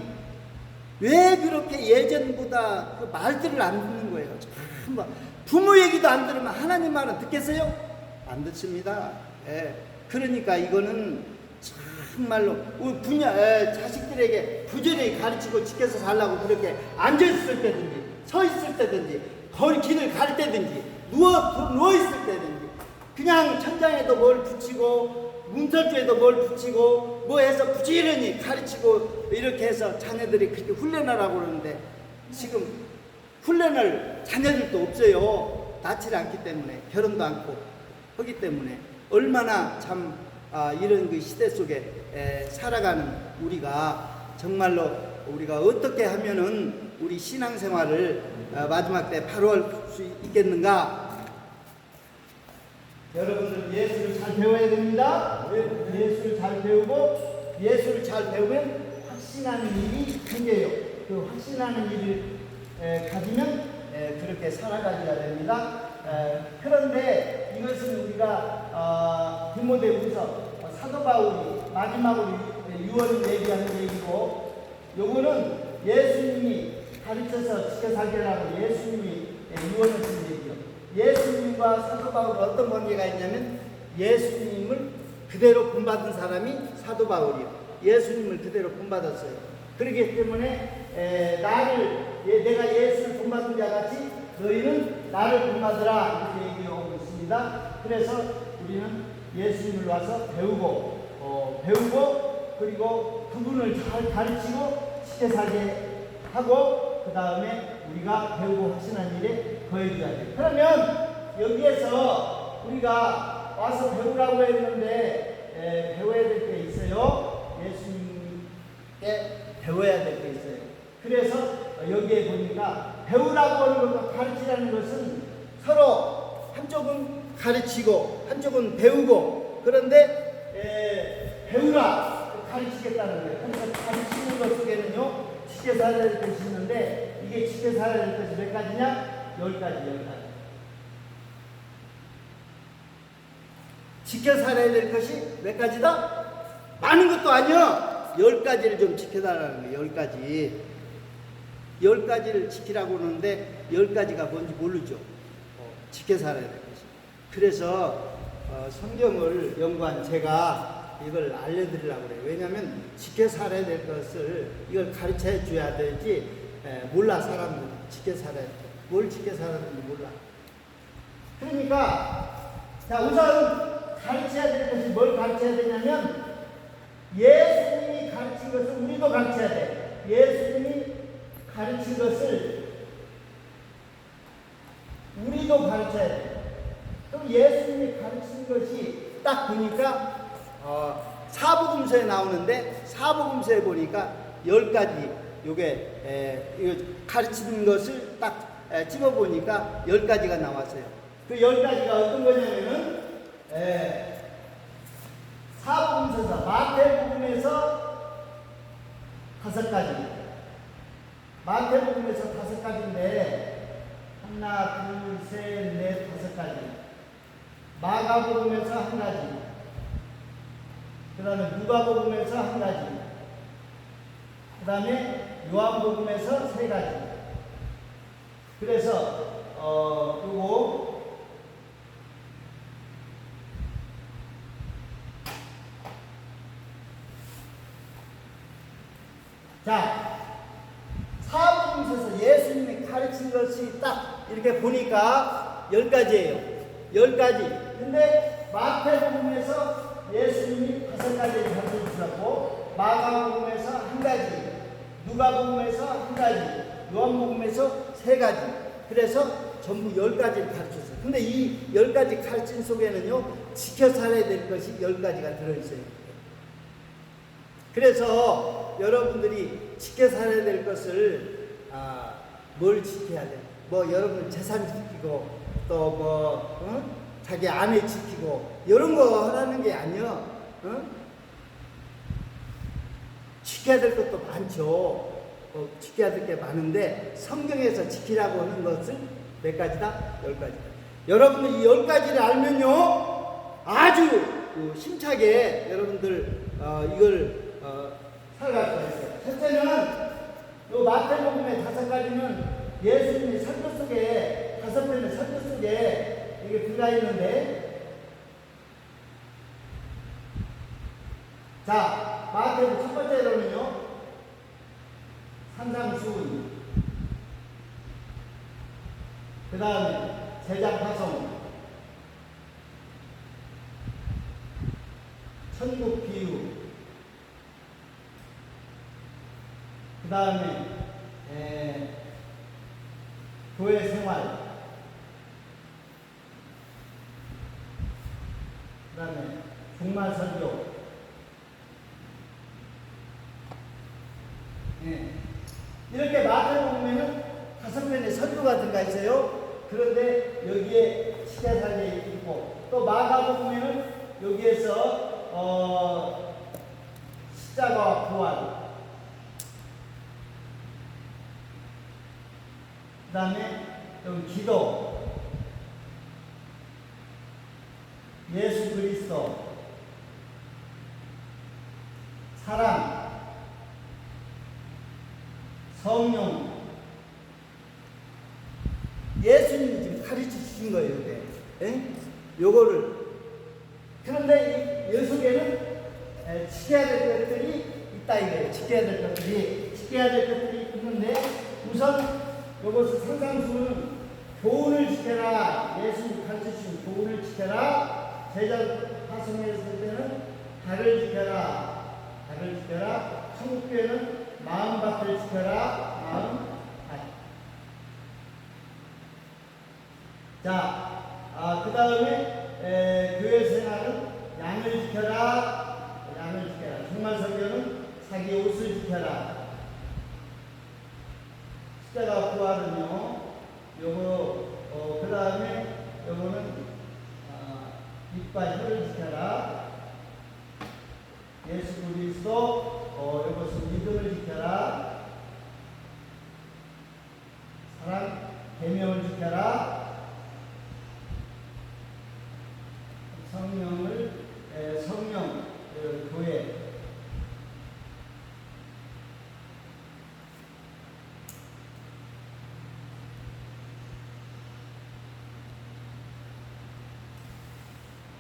왜 그렇게 예전보다 그 말들을 안 듣는 거예요. 참 부모 얘기도 안 들으면 하나님 말은 듣겠어요? 안 듣습니다. 그러니까 이거는 정말로 우리 자식들에게 부지런히 가르치고 지켜서 살라고 그렇게 앉아있을 때든지 서 있을 때든지 거리 길을 갈 때든지 누워있을 때든지 그냥 천장에도 뭘 붙이고 문설주에도 뭘 붙이고 뭐 해서 부지런히 가르치고 이렇게 해서 자녀들이 그렇게 훈련하라고 그러는데 지금 훈련을 자녀들도 없어요. 낳지 않기 때문에 결혼도 않고 하기 때문에 얼마나 참 이런 그 시대 속에 살아가는 우리가 정말로 우리가 어떻게 하면은 우리 신앙생활을 마지막 때 바로 할 수 있겠는가? 여러분들 예수를 잘 배워야 됩니다. 예수를 잘 배우고 예수를 잘 배우면 확신하는 일이 생겨요. 그 확신하는 일을 가지면 그렇게 살아가야 됩니다. 그런데 이것은 우리가 디모데후서 사도 바울이 마지막으로 유언을 얘기하는 얘기고 요거는 예수님이 가르쳐서 지켜 살게라고 예수님이 유언을 쓴 얘기요. 예수님과 사도 바울은 어떤 관계가 있냐면 예수님을 그대로 본받은 사람이 사도 바울이요. 예수님을 그대로 본받았어요. 그렇기 때문에 내가 예수를 본받은 자 같이 너희는 나를 본받으라 이렇게 얘기하고 있습니다. 그래서 우리는 예수님을 와서 배우고 그리고 그분을 잘 가르치고 쉽게 살게 하고 그 다음에 우리가 배우고 확신한 일에 거해줘야 돼요. 그러면 여기에서 우리가 와서 배우라고 했는데 배워야 될 게 있어요. 예수님께 배워야 될 게 있어요. 그래서 여기에 보니까 배우라고 하는 것과 가르치라는 것은 서로 한쪽은 가르치고 한쪽은 배우고 그런데 배우라 가르치겠다는 거예요. 그러니까 가르치는 것 속에는요 지켜 살아야 될 것이 있는데 이게 지켜 살아야 될 것이 몇 가지냐? 10가지. 지켜 살아야 될 것이 몇 가지다? 많은 것도 아니야. 10가지를 좀 지켜달라는 거예요. 10가지. 10가지를 지키라고 그러는데 10가지가 뭔지 모르죠. 지켜 살아야 될 것이. 그래서 성경을 연구한 제가 이걸 알려드리려고 그래요. 왜냐하면 지켜 살아야 될 것을 이걸 가르쳐 줘야 되지 몰라 사람들은 지켜 살아야 돼. 뭘 지켜 살아야 되는지 몰라. 그러니까 자 우선 가르쳐야 될 것이 뭘 가르쳐야 되냐면 예수님이 가르친 것을 우리도 가르쳐야 돼. 예수님이 가르친 것을 우리도 가르쳐야 돼. 그럼 예수님이 가르친 것이 딱 보니까 사복음서에 나오는데 사복음서에 보니까 10가지 요게 이거 가르치는 것을 딱 집어보니까 10가지가 나왔어요. 그 10가지가 어떤 거냐면은 사복음서에서 마태복음에서 5가지 마태복음에서 5가지인데 하나, 둘, 셋, 넷, 5가지. 마가복음에서 1가지. 그 다음에 누가복음에서 1가지. 그 다음에 요한복음에서 3가지. 그래서 요거 자, 사복음서에서 예수님이 가르친 것이 딱 이렇게 보니까 10가지예요. 10가지. 근데 마태복음에서 예수님이 5가지를 가르쳐 주셨고, 마가복음에서 1가지, 누가복음에서 1가지, 요한복음에서 3가지. 그래서 전부 10가지를 가르쳤어요. 근데 이 10가지 가르침 속에는요, 지켜 살아야 될 것이 10가지가 들어있어요. 그래서 여러분들이 지켜 살아야 될 것을 뭘 지켜야 돼? 뭐 여러분 재산 지키고 또 자기 아내 지키고 이런 거 하라는 게 아니야. 지켜야 될 것도 많죠. 지켜야 될 게 많은데 성경에서 지키라고 하는 것은 몇 가지다? 10가지다. 여러분들 이 10가지를 알면요, 아주 힘차게 여러분들 이걸 살아갈 수가 있어요. 첫째는 요 마태복음의 5가지는 예수님이 설교 속에 5편의 설교 속에 이게 들어가 있는데, 자, 마태복음 첫 번째로는요, 산상수훈, 그 다음에 제자파송, 천국 비유, 그 다음에 교회 생활, 그 다음에 종말 설교, 이렇게 마태복음에는 5편의 설교가 들어가 있어요. 그런데 여기에 시대사에 있고, 또 마가복음에는 여기에서 십자가와 부활, 그 다음에 좀 기도, 예수 그리스도, 사랑, 성령, 예수님이 지금 가르쳐 주신 거예요, 이게. 요거를. 그런데 이 속에는 지켜야 될 것들이 있다 이거예요. 지켜야 될 것들이 있는데, 우선 요것을 상상수는 교훈을 지켜라. 예수님 가르쳐 주신 교훈을 지켜라. 제자 파송했을 때는 달을 지켜라. 천국교회는 마음밭을 지켜라. 마음밭. 자, 그 다음에 교회 생활은 양을 지켜라. 종말 설교는 자기 옷을 지켜라. 십자가 부활은요, 요거, 그 다음에 요거는 입과 혀를 지켜라. 예수 그리스도, 요것은 믿음을 지켜라. 사랑, 계명을 지켜라. 성령, 교회.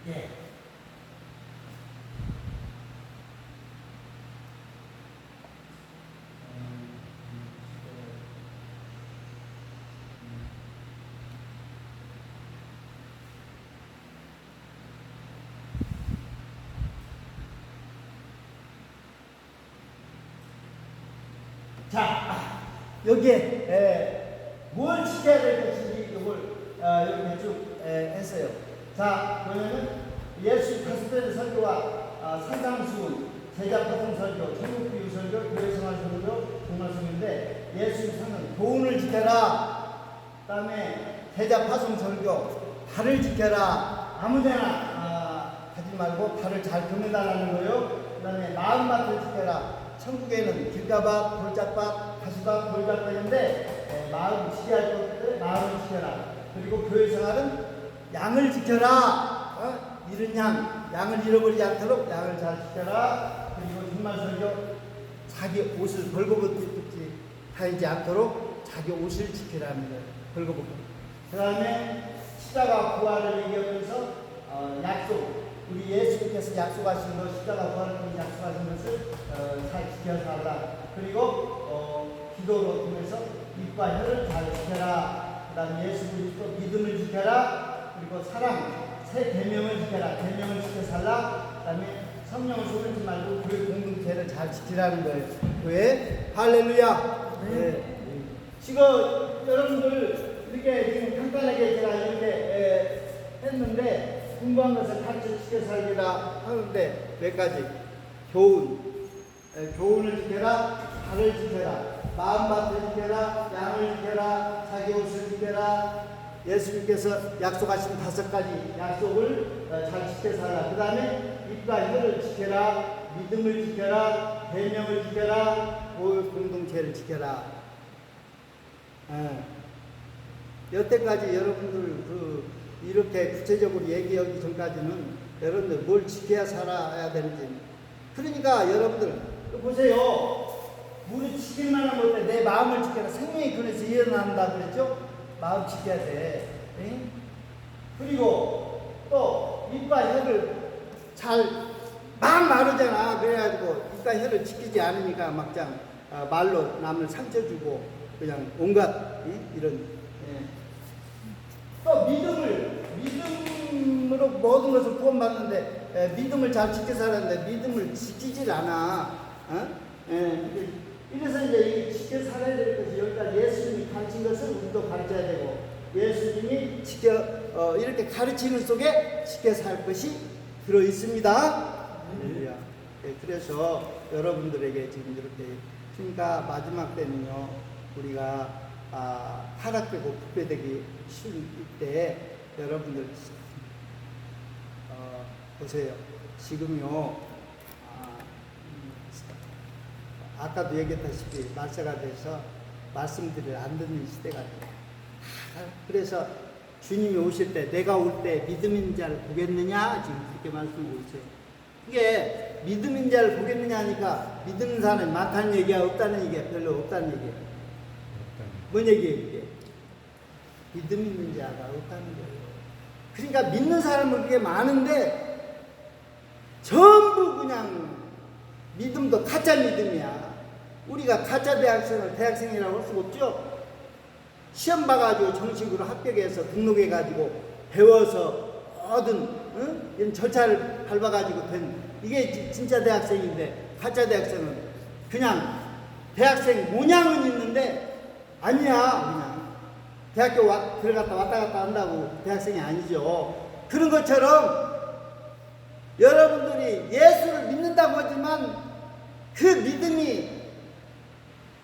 예. 자, 여기에 뭘 지켜야 될 것인지 이걸 이렇게 쭉 했어요. 자, 뭐냐면 예수 5편의 설교와 산상수훈, 제자파송 설교, 천국비유 설교, 교회생활 설교, 종말설교인데, 예수님 사는 교훈을 지켜라. 그 다음에 제자파송 설교, 발을 지켜라. 아무데나 가지 말고 발을 잘 금해달라는 거예요. 그 다음에 마음밭을 지켜라. 천국에는 길가밭, 돌짝밭, 가시밭, 돌짝밭인데 마음 지켜야 할 것들 마음을 지켜라. 그리고 교회 생활은 양을 지켜라. 잃은 양을 잃어버리지 않도록 양을 잘 지켜라. 그리고 정말 설교 자기 옷을 벌거벗지 다니지 않도록 자기 옷을 지키라는 거예요. 벌거벗고. 그 다음에 십자가 부활을 얘기하면서 약속, 우리 예수님께서 약속하신 것, 십자가 부활을 통해 약속하신 것을 잘 지켜서 하라. 그리고 기도로 통해서 입과 혀를 잘 지켜라. 그 다음에 예수 그리스도 믿음을 지켜라. 그리고 사랑, 새 계명을 지켜라. 계명을 지켜 살라. 그 다음에 성령을 소홀히 말고 교회 공동체를 잘 지키라는 거예요. 교회 할렐루야. 네. 지금 여러분들 이렇게 지금 간단하게 제가 이렇게 했는데 궁금한 것을 가르쳐 지켜 살리라 하는데 몇 가지. 교훈을 지켜라. 발을 지켜라. 마음밭을 지켜라. 양을 지켜라. 자기 옷을 지켜라. 예수님께서 약속하신 5가지 약속을 잘 지켜 살라. 그 다음에 입과 혀를 지켜라. 믿음을 지켜라. 계명을 지켜라. 공동체를 지켜라. 여태까지 여러분들 이렇게 구체적으로 얘기하기 전까지는 여러분들 뭘 지켜야 살아야 되는지. 그러니까 여러분들 보세요. 우리 지킬 만한 것들 내 마음을 지켜라. 생명이 그래서 일어난다 그랬죠? 마음 지켜야 돼. 응? 그리고 또 입과 혀를 막 마르잖아. 그래가지고 입과 혀를 지키지 않으니까 막장 말로 남을 상처 주고 그냥 온갖 이런. 또 믿음으로 모든 것을 구원받는데 믿음을 잘 지켜 살았는데 믿음을 지키질 않아. 이래서 이제 지켜 살아야 될 것이 여기까지 예수님이 가르친 것을 우리도 가르쳐야 되고 예수님이 이렇게 가르치는 속에 지켜 살 것이 들어 있습니다. 그래서 여러분들에게 지금 이렇게 그러니까 마지막 때는요 우리가 타락되고 부패되기 쉬운 때 여러분들 보세요. 지금요 아까도 얘기했다시피 말세가 돼서 말씀들을 안 듣는 시대가 돼요. 그래서 주님이 오실 때 내가 올 때 믿음인 자를 보겠느냐 지금 그렇게 말씀하고 있어요. 이게 믿음인 자를 보겠느냐 하니까 믿는 사람이 많다는 얘기야 없다는 얘기야 별로 없다는 얘기야. 뭔 얘기예요 이게? 믿음 있는 자가 없다는 거예요. 그러니까 믿는 사람은 그게 많은데 전부 그냥 믿음도 가짜 믿음이야. 우리가 가짜 대학생이라고 할 수가 없죠. 시험 봐가지고 정식으로 합격해서 등록해가지고 배워서 모든 이런 절차를 밟아가지고 된 이게 진짜 대학생인데 가짜 대학생은 그냥 대학생 모양은 있는데 아니야. 그냥 대학교 들어갔다 왔다 갔다 한다고 대학생이 아니죠. 그런 것처럼 여러분들이 예수를 믿는다고 하지만 그 믿음이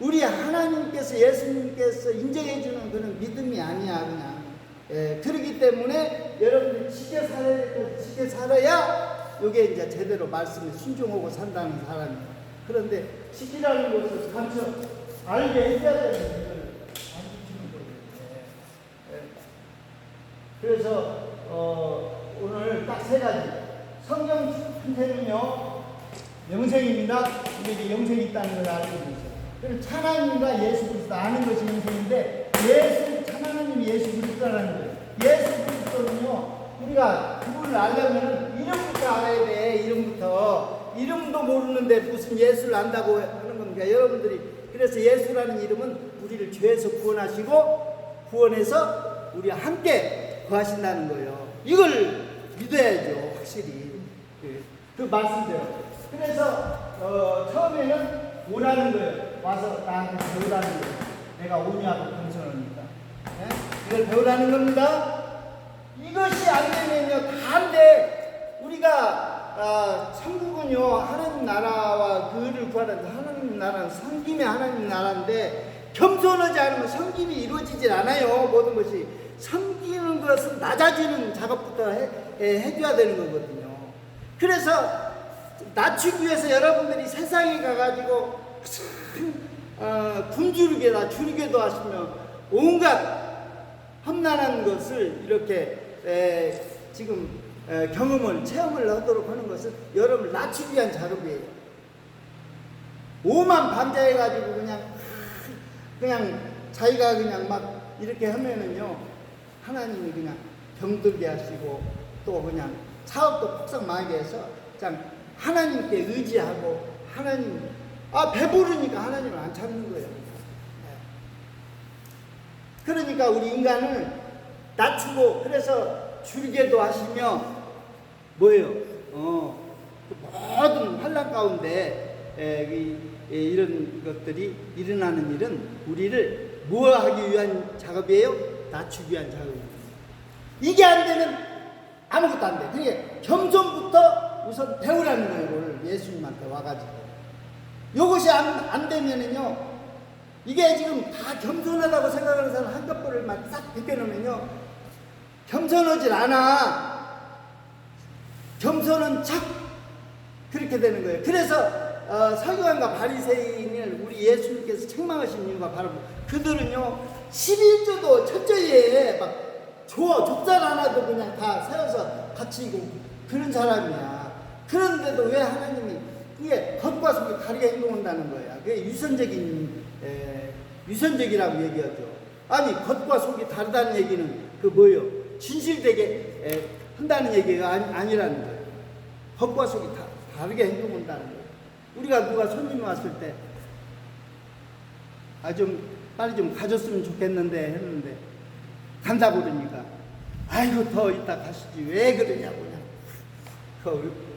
우리 하나님께서 예수님께서 인정해주는 그런 믿음이 아니야. 그냥 그렇기 때문에 여러분들이 지켜 살아야 될 것 지켜 살아야 이게 이제 제대로 말씀에 순종하고 산다는 사람이에요. 그런데 지키라는 것을 감춰 알게 해줘야 되는 것을 안 지키는 거예요. 그래서 오늘 딱 3가지 성경 형태는요 영생입니다. 우리에게 영생이 있다는 걸 알고 있어요. 그리고 하나님과 예수 그리스도 아는 것이 영생인데 하나님이 예수 그리스도라는 거예요. 예수 그리스도는요 우리가 그분을 알려면 이름부터 알아야 돼. 이름도 모르는데 무슨 예수를 안다고 하는 겁니까? 여러분들이 그래서 예수라는 이름은 우리를 죄에서 구원하시고 구원해서 우리와 함께 구하신다는 거예요. 이걸 믿어야죠. 확실히 그 말씀대로. 그래서 처음에는 오라는 거예요. 와서 나한테 배우라는 거예요. 내가 온유하고 겸손하니까 이걸 배우라는 겁니다. 이것이 안 되면요 다 안 돼. 우리가 천국은요 하나님 나라와 그를 구하는 하나님 나라는 섬김의 하나님 나라인데 겸손하지 않으면 섬김이 이루어지질 않아요. 모든 것이 섬기는 것은 낮아지는 작업부터 해줘야 되는 거거든요. 그래서 낮추기 위해서 여러분들이 세상에 가가지고 굶주리게다 주리게도 하시며 온갖 험난한 것을 이렇게 지금 체험을 하도록 하는 것은 여러분을 낮추기 위한 작업이에요. 오만 반자해가지고 그냥 자기가 그냥 막 이렇게 하면은요, 하나님이 그냥 병들게 하시고 또 그냥 사업도 폭삭 망하게 해서 그냥 하나님께 의지하고 하나님 배부르니까 하나님을 안 찾는 거예요. 그러니까 우리 인간을 낮추고 그래서 줄게도 하시며 뭐예요? 모든 환난 가운데 이런 것들이 일어나는 일은 우리를 뭐 하기 위한 작업이에요? 낮추기 위한 작업입니다. 이게 안 되면 아무것도 안 돼. 그게 겸손부터 우선 배우라는 거예요. 오늘 예수님한테 와가지고. 요것이 안 되면은요, 이게 지금 다 겸손하다고 생각하는 사람 한꺼번에만 싹 벗겨놓으면요, 겸손하질 않아. 겸손은 착 그렇게 되는 거예요. 그래서 서기관과 바리새인을 우리 예수님께서 책망하신 이유가 바로 그들은요 11조도 철저히 막 좁쌀 하나도 그냥 다 세워서 바치고 그런 사람이야. 그런데도 왜 하나님이 그게 겉과 속이 다르게 행동한다는 거야. 그게 유선적이라고 얘기하죠. 아니 겉과 속이 다르다는 얘기는 그 뭐예요? 진실되게 한다는 얘기가 아니라는 거예요. 겉과 속이 다르게 행동한다는 거예요. 우리가 누가 손님 왔을 때 좀 빨리 좀 가졌으면 좋겠는데 했는데 간다고 그러니까 아이고 더 이따 가시지 왜 그러냐고 그냥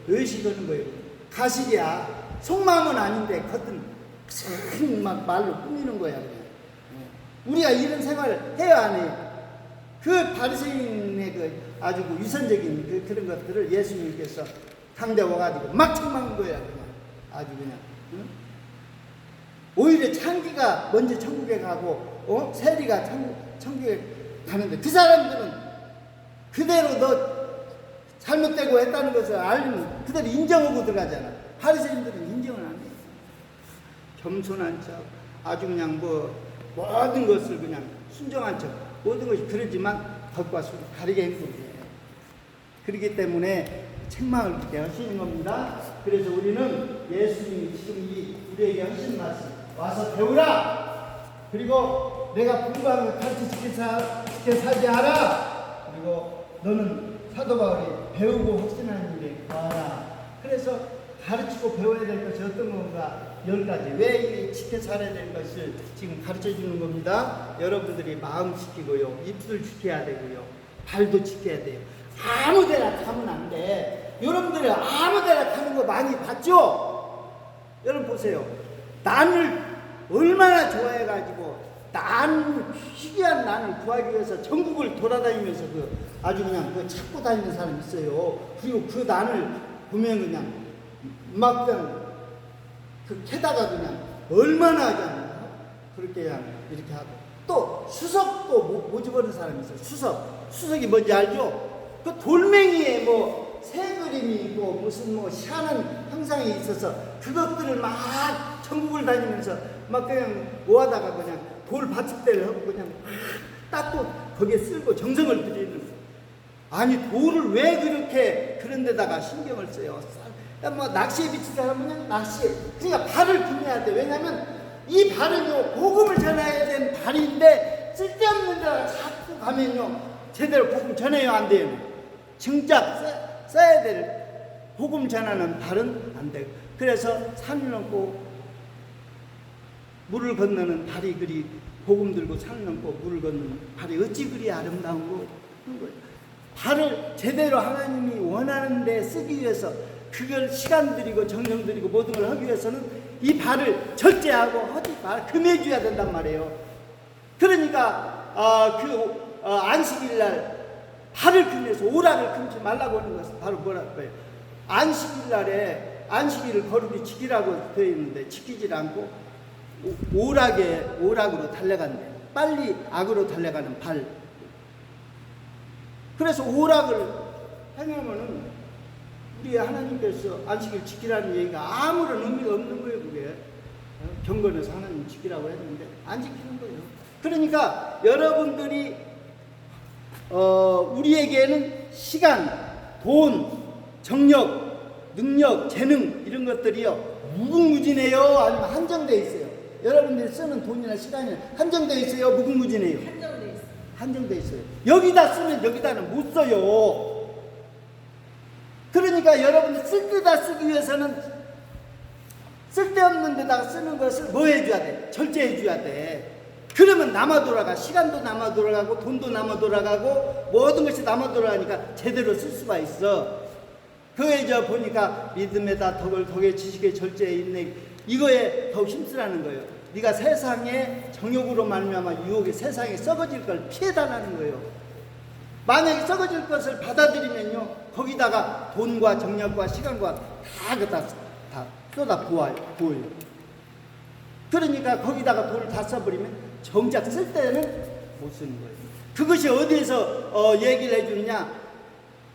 의식하는 거예요. 가식이야. 속마음은 아닌데 겉은 막 말로 꾸미는 거야 그냥. 우리가 이런 생활을 해야 안 해요? 그 바리새인의 아주 위선적인 그런 것들을 예수님께서 상대 와가지고 막 책망한 거야 그냥. 아주 그냥. 응? 오히려 창기가 먼저 천국에 가고 세리가 천국에 가는데 그 사람들은 그대로 너 잘못되고 했다는 것을 알면 그대로 인정하고 들어가잖아. 바리새인들은 인정을 안 해. 겸손한 척 아주 그냥 모든 것을 그냥 순종한 척 모든 것이 그러지만 겉과 속이 다르게 행동해. 그렇기 때문에 책망을 그렇게 하시는 겁니다. 그래서 우리는 예수님이 지금 우리에게 하신 말씀 와서 배우라. 그리고 내가 분부한 것 같이 지켜 살게 하라. 그리고 너는 사도 바울이 배우고 확신하는 일에 구하라. 그래서 가르치고 배워야 될 것이 어떤 건가? 10가지. 왜 이 지켜 살아야 될 것을 지금 가르쳐 주는 겁니다. 여러분들이 마음 지키고요, 입술 지켜야 되고요, 발도 지켜야 돼요. 아무 데나 타면 안 돼. 여러분들이 아무 데나 타는 거 많이 봤죠? 여러분 보세요. 난을 얼마나 좋아해가지고 희귀한 난을 구하기 위해서 전국을 돌아다니면서 아주 그냥 찾고 다니는 사람이 있어요. 그리고 그 난을 보면 그냥 막 그냥 캐다가 그냥 얼마나 그냥 그렇게 그냥 이렇게 하고 또 수석도 모집하는 사람이 있어요. 수석이 뭔지 알죠? 그 돌멩이에 새 그림이 있고 무슨 희한한 형상이 있어서 그것들을 막 전국을 다니면서 막 그냥 모아다가 그냥 돌 받침대를 하고 그냥 닦고 거기에 쓸고 정성을 들이는. 아니 돌을 왜 그렇게 그런 데다가 신경을 써요? 낚시에 비친 사람은 그냥 낚시에. 그러니까 발을 구해야 돼. 왜냐면 이 발은요 복음을 전해야 되는 발인데 쓸데없는 데다가 자꾸 가면요 제대로 복음 전해야 안 돼요. 정작 써야 될 복음 전하는 발은 안 돼요. 그래서 산을 넘고 물을 건너는 발이 그리 복음 들고 산을 넘고 물을 건너는 발이 어찌 그리 아름다운 거예요. 발을 제대로 하나님이 원하는 데 쓰기 위해서 그걸 시간 들이고 정성 들이고 모든 걸 하기 위해서는 이 발을 절제하고 금해줘야 된단 말이에요. 그러니까 안식일 날 발을 금해서 오락을 금치 말라고 하는 것은 바로 뭐라고 해요? 안식일 날에 안식일을 거룩히 지키라고 되어 있는데 지키질 않고 오락으로 달려간대. 빨리 악으로 달려가는 발. 그래서 오락을 행하면은 우리 하나님께서 안식일 지키라는 얘기가 아무런 의미가 없는 거예요. 그게 경건에서 하나님 지키라고 했는데 안 지키는 거예요. 그러니까 여러분들이 우리에게는 시간, 돈, 정력, 능력, 재능 이런 것들이요 무궁무진해요? 아니면 한정되어 있어요? 여러분들이 쓰는 돈이나 시간이 한정되어 있어요? 무궁무진해요? 한정돼 있어. 한정되어 있어요. 여기다 쓰면 여기다는 못 써요. 그러니까 여러분들 쓸 데다 쓰기 위해서는 쓸데없는 데다가 쓰는 것을 뭐 해줘야 돼? 절제해 줘야 돼. 그러면 남아 돌아가. 시간도 남아 돌아가고 돈도 남아 돌아가고 모든 것이 남아 돌아가니까 제대로 쓸 수가 있어. 그에 저 보니까 믿음에다 덕에 지식에 절제에 있네. 이거에 더 힘쓰라는 거예요. 네가 세상에 정욕으로 말미암아 유혹에 세상에 썩어질 걸 피해달라는 거예요. 만약에 썩어질 것을 받아들이면요 거기다가 돈과 정력과 시간과 다 쏟아 부어요. 그러니까 거기다가 돈을 다 써버리면 정작 쓸 때는 못 쓰는 거예요. 그것이 어디에서 얘기를 해주느냐?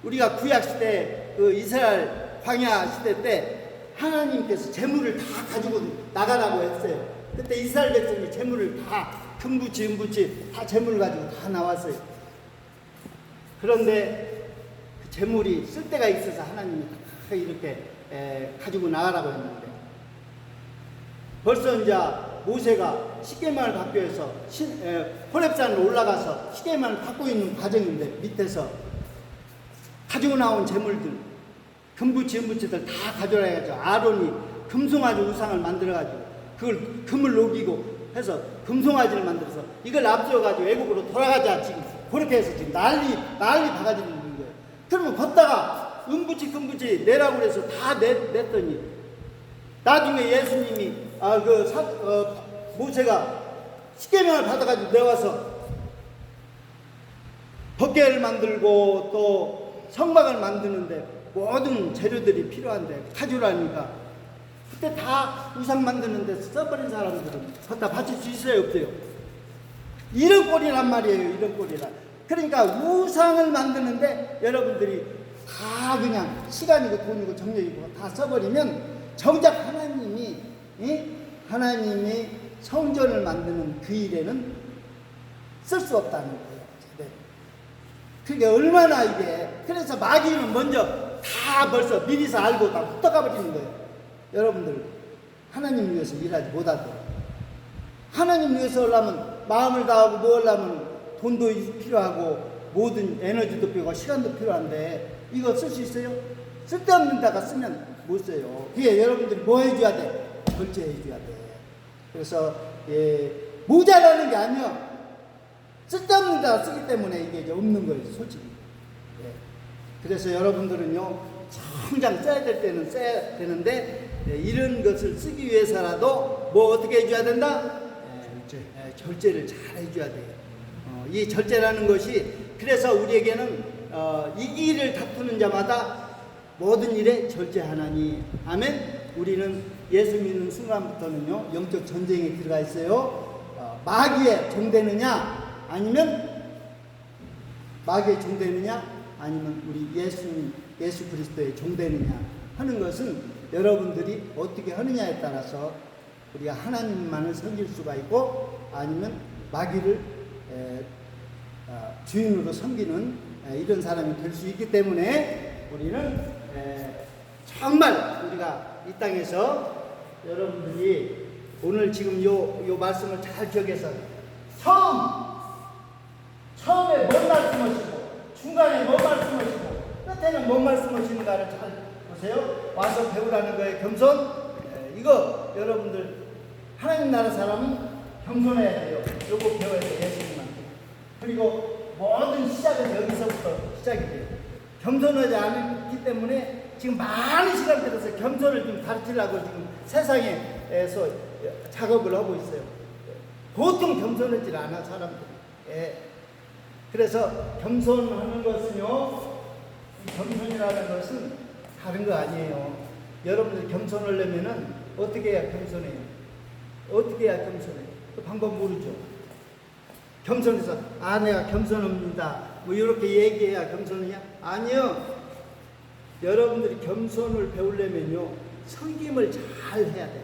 우리가 구약시대 그 이스라엘 광야 시대 때 하나님께서 재물을 다 가지고 나가라고 했어요. 그때 이스라엘 백성이 재물을 다 금부치 은부치 다 재물을 가지고 다 나왔어요. 그런데 그 재물이 쓸 데가 있어서 하나님이 다 이렇게 가지고 나가라고 했는데 벌써 이제 모세가 십계명을 받기 위해서 호렙산으로 올라가서 십계명을 받고 있는 과정인데 밑에서 가지고 나온 재물들 금부치 은부치들 다 가져라 해가지고 아론이 금송아지 우상을 만들어가지고 그걸 금을 녹이고 해서 금송아지를 만들어서 이걸 앞세워가지고 애국으로 돌아가자 지금 그렇게 해서 지금 난리 바가지를 있는 거예요. 그러면 걷다가 은부치 금부치 내라고 그래서 다 냈더니 나중에 예수님이 모세가 십계명을 받아가지고 내와서 법궤를 만들고 또 성막을 만드는데 모든 재료들이 필요한데 가져라니까 그때 다 우상 만드는데 써버린 사람들은 갖다 바칠 수 있어요 없어요? 이런 꼴이란 말이에요. 이런 꼴이란. 그러니까 우상을 만드는데 여러분들이 다 그냥 시간이고 돈이고 정력이고 다 써버리면 정작 하나님이 성전을 만드는 그 일에는 쓸 수 없다는 거예요. 그게 얼마나 이게 그래서 마귀는 먼저 다 벌써 미리서 알고 다 흩어가 버리는 거예요. 여러분들 하나님 위해서 일하지 못하도록 하나님 위해서 하려면 마음을 다하고 뭐 하려면 돈도 필요하고 모든 에너지도 필요하고 시간도 필요한데 이거 쓸 수 있어요? 쓸데없는 데가 쓰면 못 써요. 그게 여러분들이 뭐 해줘야 돼? 절제해줘야 돼. 그래서 모자라는 게 아니야. 쓸데없는 데가 쓰기 때문에 이게 이제 없는 거예요, 솔직히. 그래서 여러분들은요, 당장 써야 될 때는 써야 되는데, 이런 것을 쓰기 위해서라도 뭐 어떻게 해줘야 된다? 절제를 잘 해줘야 돼요. 이 절제라는 것이 그래서 우리에게는 이 길을 다투는 자마다 모든 일에 절제하나니 아멘. 우리는 예수 믿는 순간부터는요 영적 전쟁에 들어가 있어요. 마귀에 종되느냐 아니면 마귀에 종되느냐 아니면 우리 예수 그리스도의 종되느냐 하는 것은 여러분들이 어떻게 하느냐에 따라서 우리가 하나님만을 섬길 수가 있고 아니면 마귀를 주인으로 섬기는 이런 사람이 될 수 있기 때문에 우리는 정말 우리가 이 땅에서 여러분들이 오늘 지금 요 말씀을 잘 기억해서 처음에 뭔 말씀하시고 중간에 뭔 말씀하시고 끝에는 뭔 말씀하시는가를 잘 보세요. 와서 배우라는 거에 겸손. 이거 여러분들 하나님 나라 사람은 겸손해야 돼요. 요거 배워야 돼요. 예수님한테. 그리고 모든 시작은 여기서부터 시작이 돼요. 겸손하지 않기 때문에 지금 많은 시간 들어서 겸손을 좀 가르치려고 지금 세상에서 작업을 하고 있어요. 보통 겸손하지 않아 사람들이. 그래서 겸손하는 것은요, 겸손이라는 것은 다른 거 아니에요. 여러분들 겸손하려면은 어떻게 해야 겸손해요? 어떻게 해야 겸손해요? 그 방법 모르죠. 겸손해서 내가 겸손합니다. 뭐 이렇게 얘기해야 겸손이냐? 아니요. 여러분들이 겸손을 배우려면요, 섬김을 잘 해야 돼.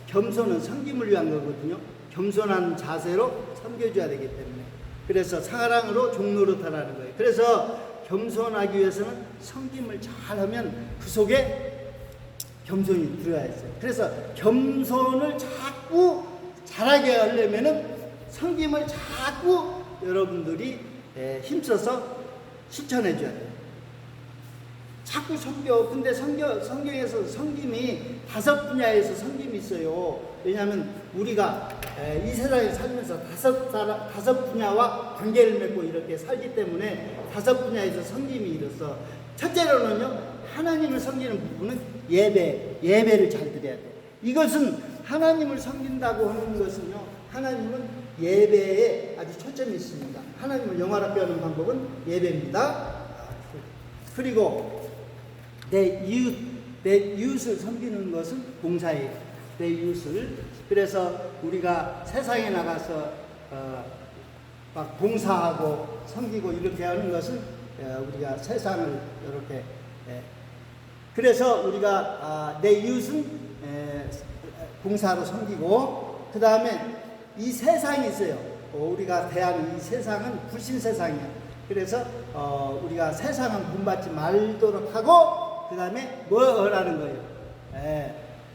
겸손은 섬김을 위한 거거든요. 겸손한 자세로 섬겨줘야 되기 때문에. 그래서 사랑으로 종노릇하라는 거예요. 그래서 겸손하기 위해서는 섬김을 잘하면 그 속에 겸손이 들어야 있어요. 그래서 겸손을 자꾸 잘하게 하려면은 섬김을 자꾸 여러분들이 힘써서 실천해 줘야 돼요. 자꾸 섬겨. 근데 성경에서 섬김이 5 분야에서 섬김이 있어요. 왜냐하면 우리가 이 세상에 살면서 5 분야와 관계를 맺고 이렇게 살기 때문에 5 분야에서 섬김이 이렇서, 첫째로는요, 하나님을 섬기는 부분은 예배를 잘 드려야 돼요. 이것은 하나님을 섬긴다고 하는 것은요, 하나님은 예배에 아주 초점이 있습니다. 하나님을 영화롭게 하는 방법은 예배입니다. 그리고 내 이웃을 섬기는 것은 봉사예요. 내 이웃을. 그래서 우리가 세상에 나가서 막 봉사하고 섬기고 이렇게 하는 것은 우리가 세상을 이렇게, 그래서 우리가 내 이웃은 봉사로 섬기고, 그 다음에 이 세상이 있어요. 우리가 대하는 이 세상은 불신 세상이에요. 그래서 우리가 세상은 본받지 말도록 하고, 그 다음에 뭐 하라는 거예요?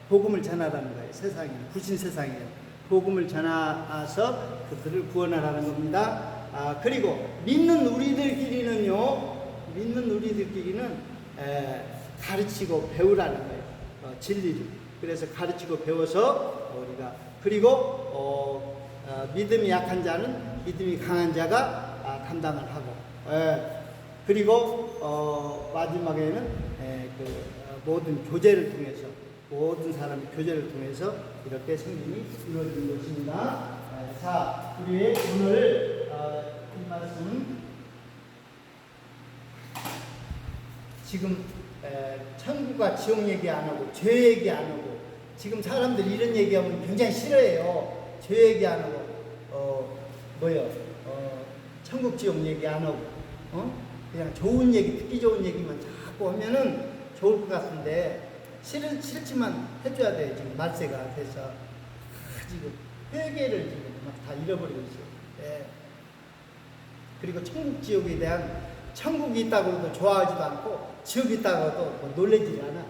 복음을 전하라는 거예요. 세상이 불신 세상이에요. 복음을 전하서 그들을 구원하라는 겁니다. 그리고 믿는 우리들끼리는 가르치고 배우라는 거예요. 진리를. 그래서 가르치고 배워서 우리가, 그리고 믿음이 약한 자는 믿음이 강한 자가 감당을 하고, 그리고 마지막에는 모든 교제를 통해서, 모든 사람의 교제를 통해서 이렇게 성김이 이루어진 것입니다. 자, 우리 오늘 이 말씀, 지금 천국과 지옥 얘기 안 하고 죄 얘기 안 하고, 지금 사람들이 이런 얘기하면 굉장히 싫어해요. 죄 얘기 안 하고 천국 지옥 얘기 안 하고 그냥 좋은 얘기, 듣기 좋은 얘기만 자꾸 하면은 좋을 것 같은데, 싫지만 해줘야 돼요. 지금 말세가 돼서 지금 회개를 지금 막 다 잃어버리고 있어요. 그리고 천국 지옥에 대한, 천국이 있다고 해도 좋아하지도 않고 지옥이 있다고 해도 뭐 놀래지를 않아.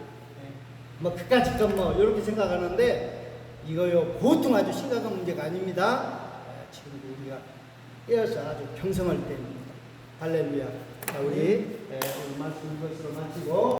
뭐 그까짓 건 뭐 이렇게 생각하는데, 이거요 보통 아주 심각한 문제가 아닙니다. 지금 우리가 깨어서 아주 경성할 때입니다. 할렐루야. 자, 우리 오늘 말씀 이것으로 마치고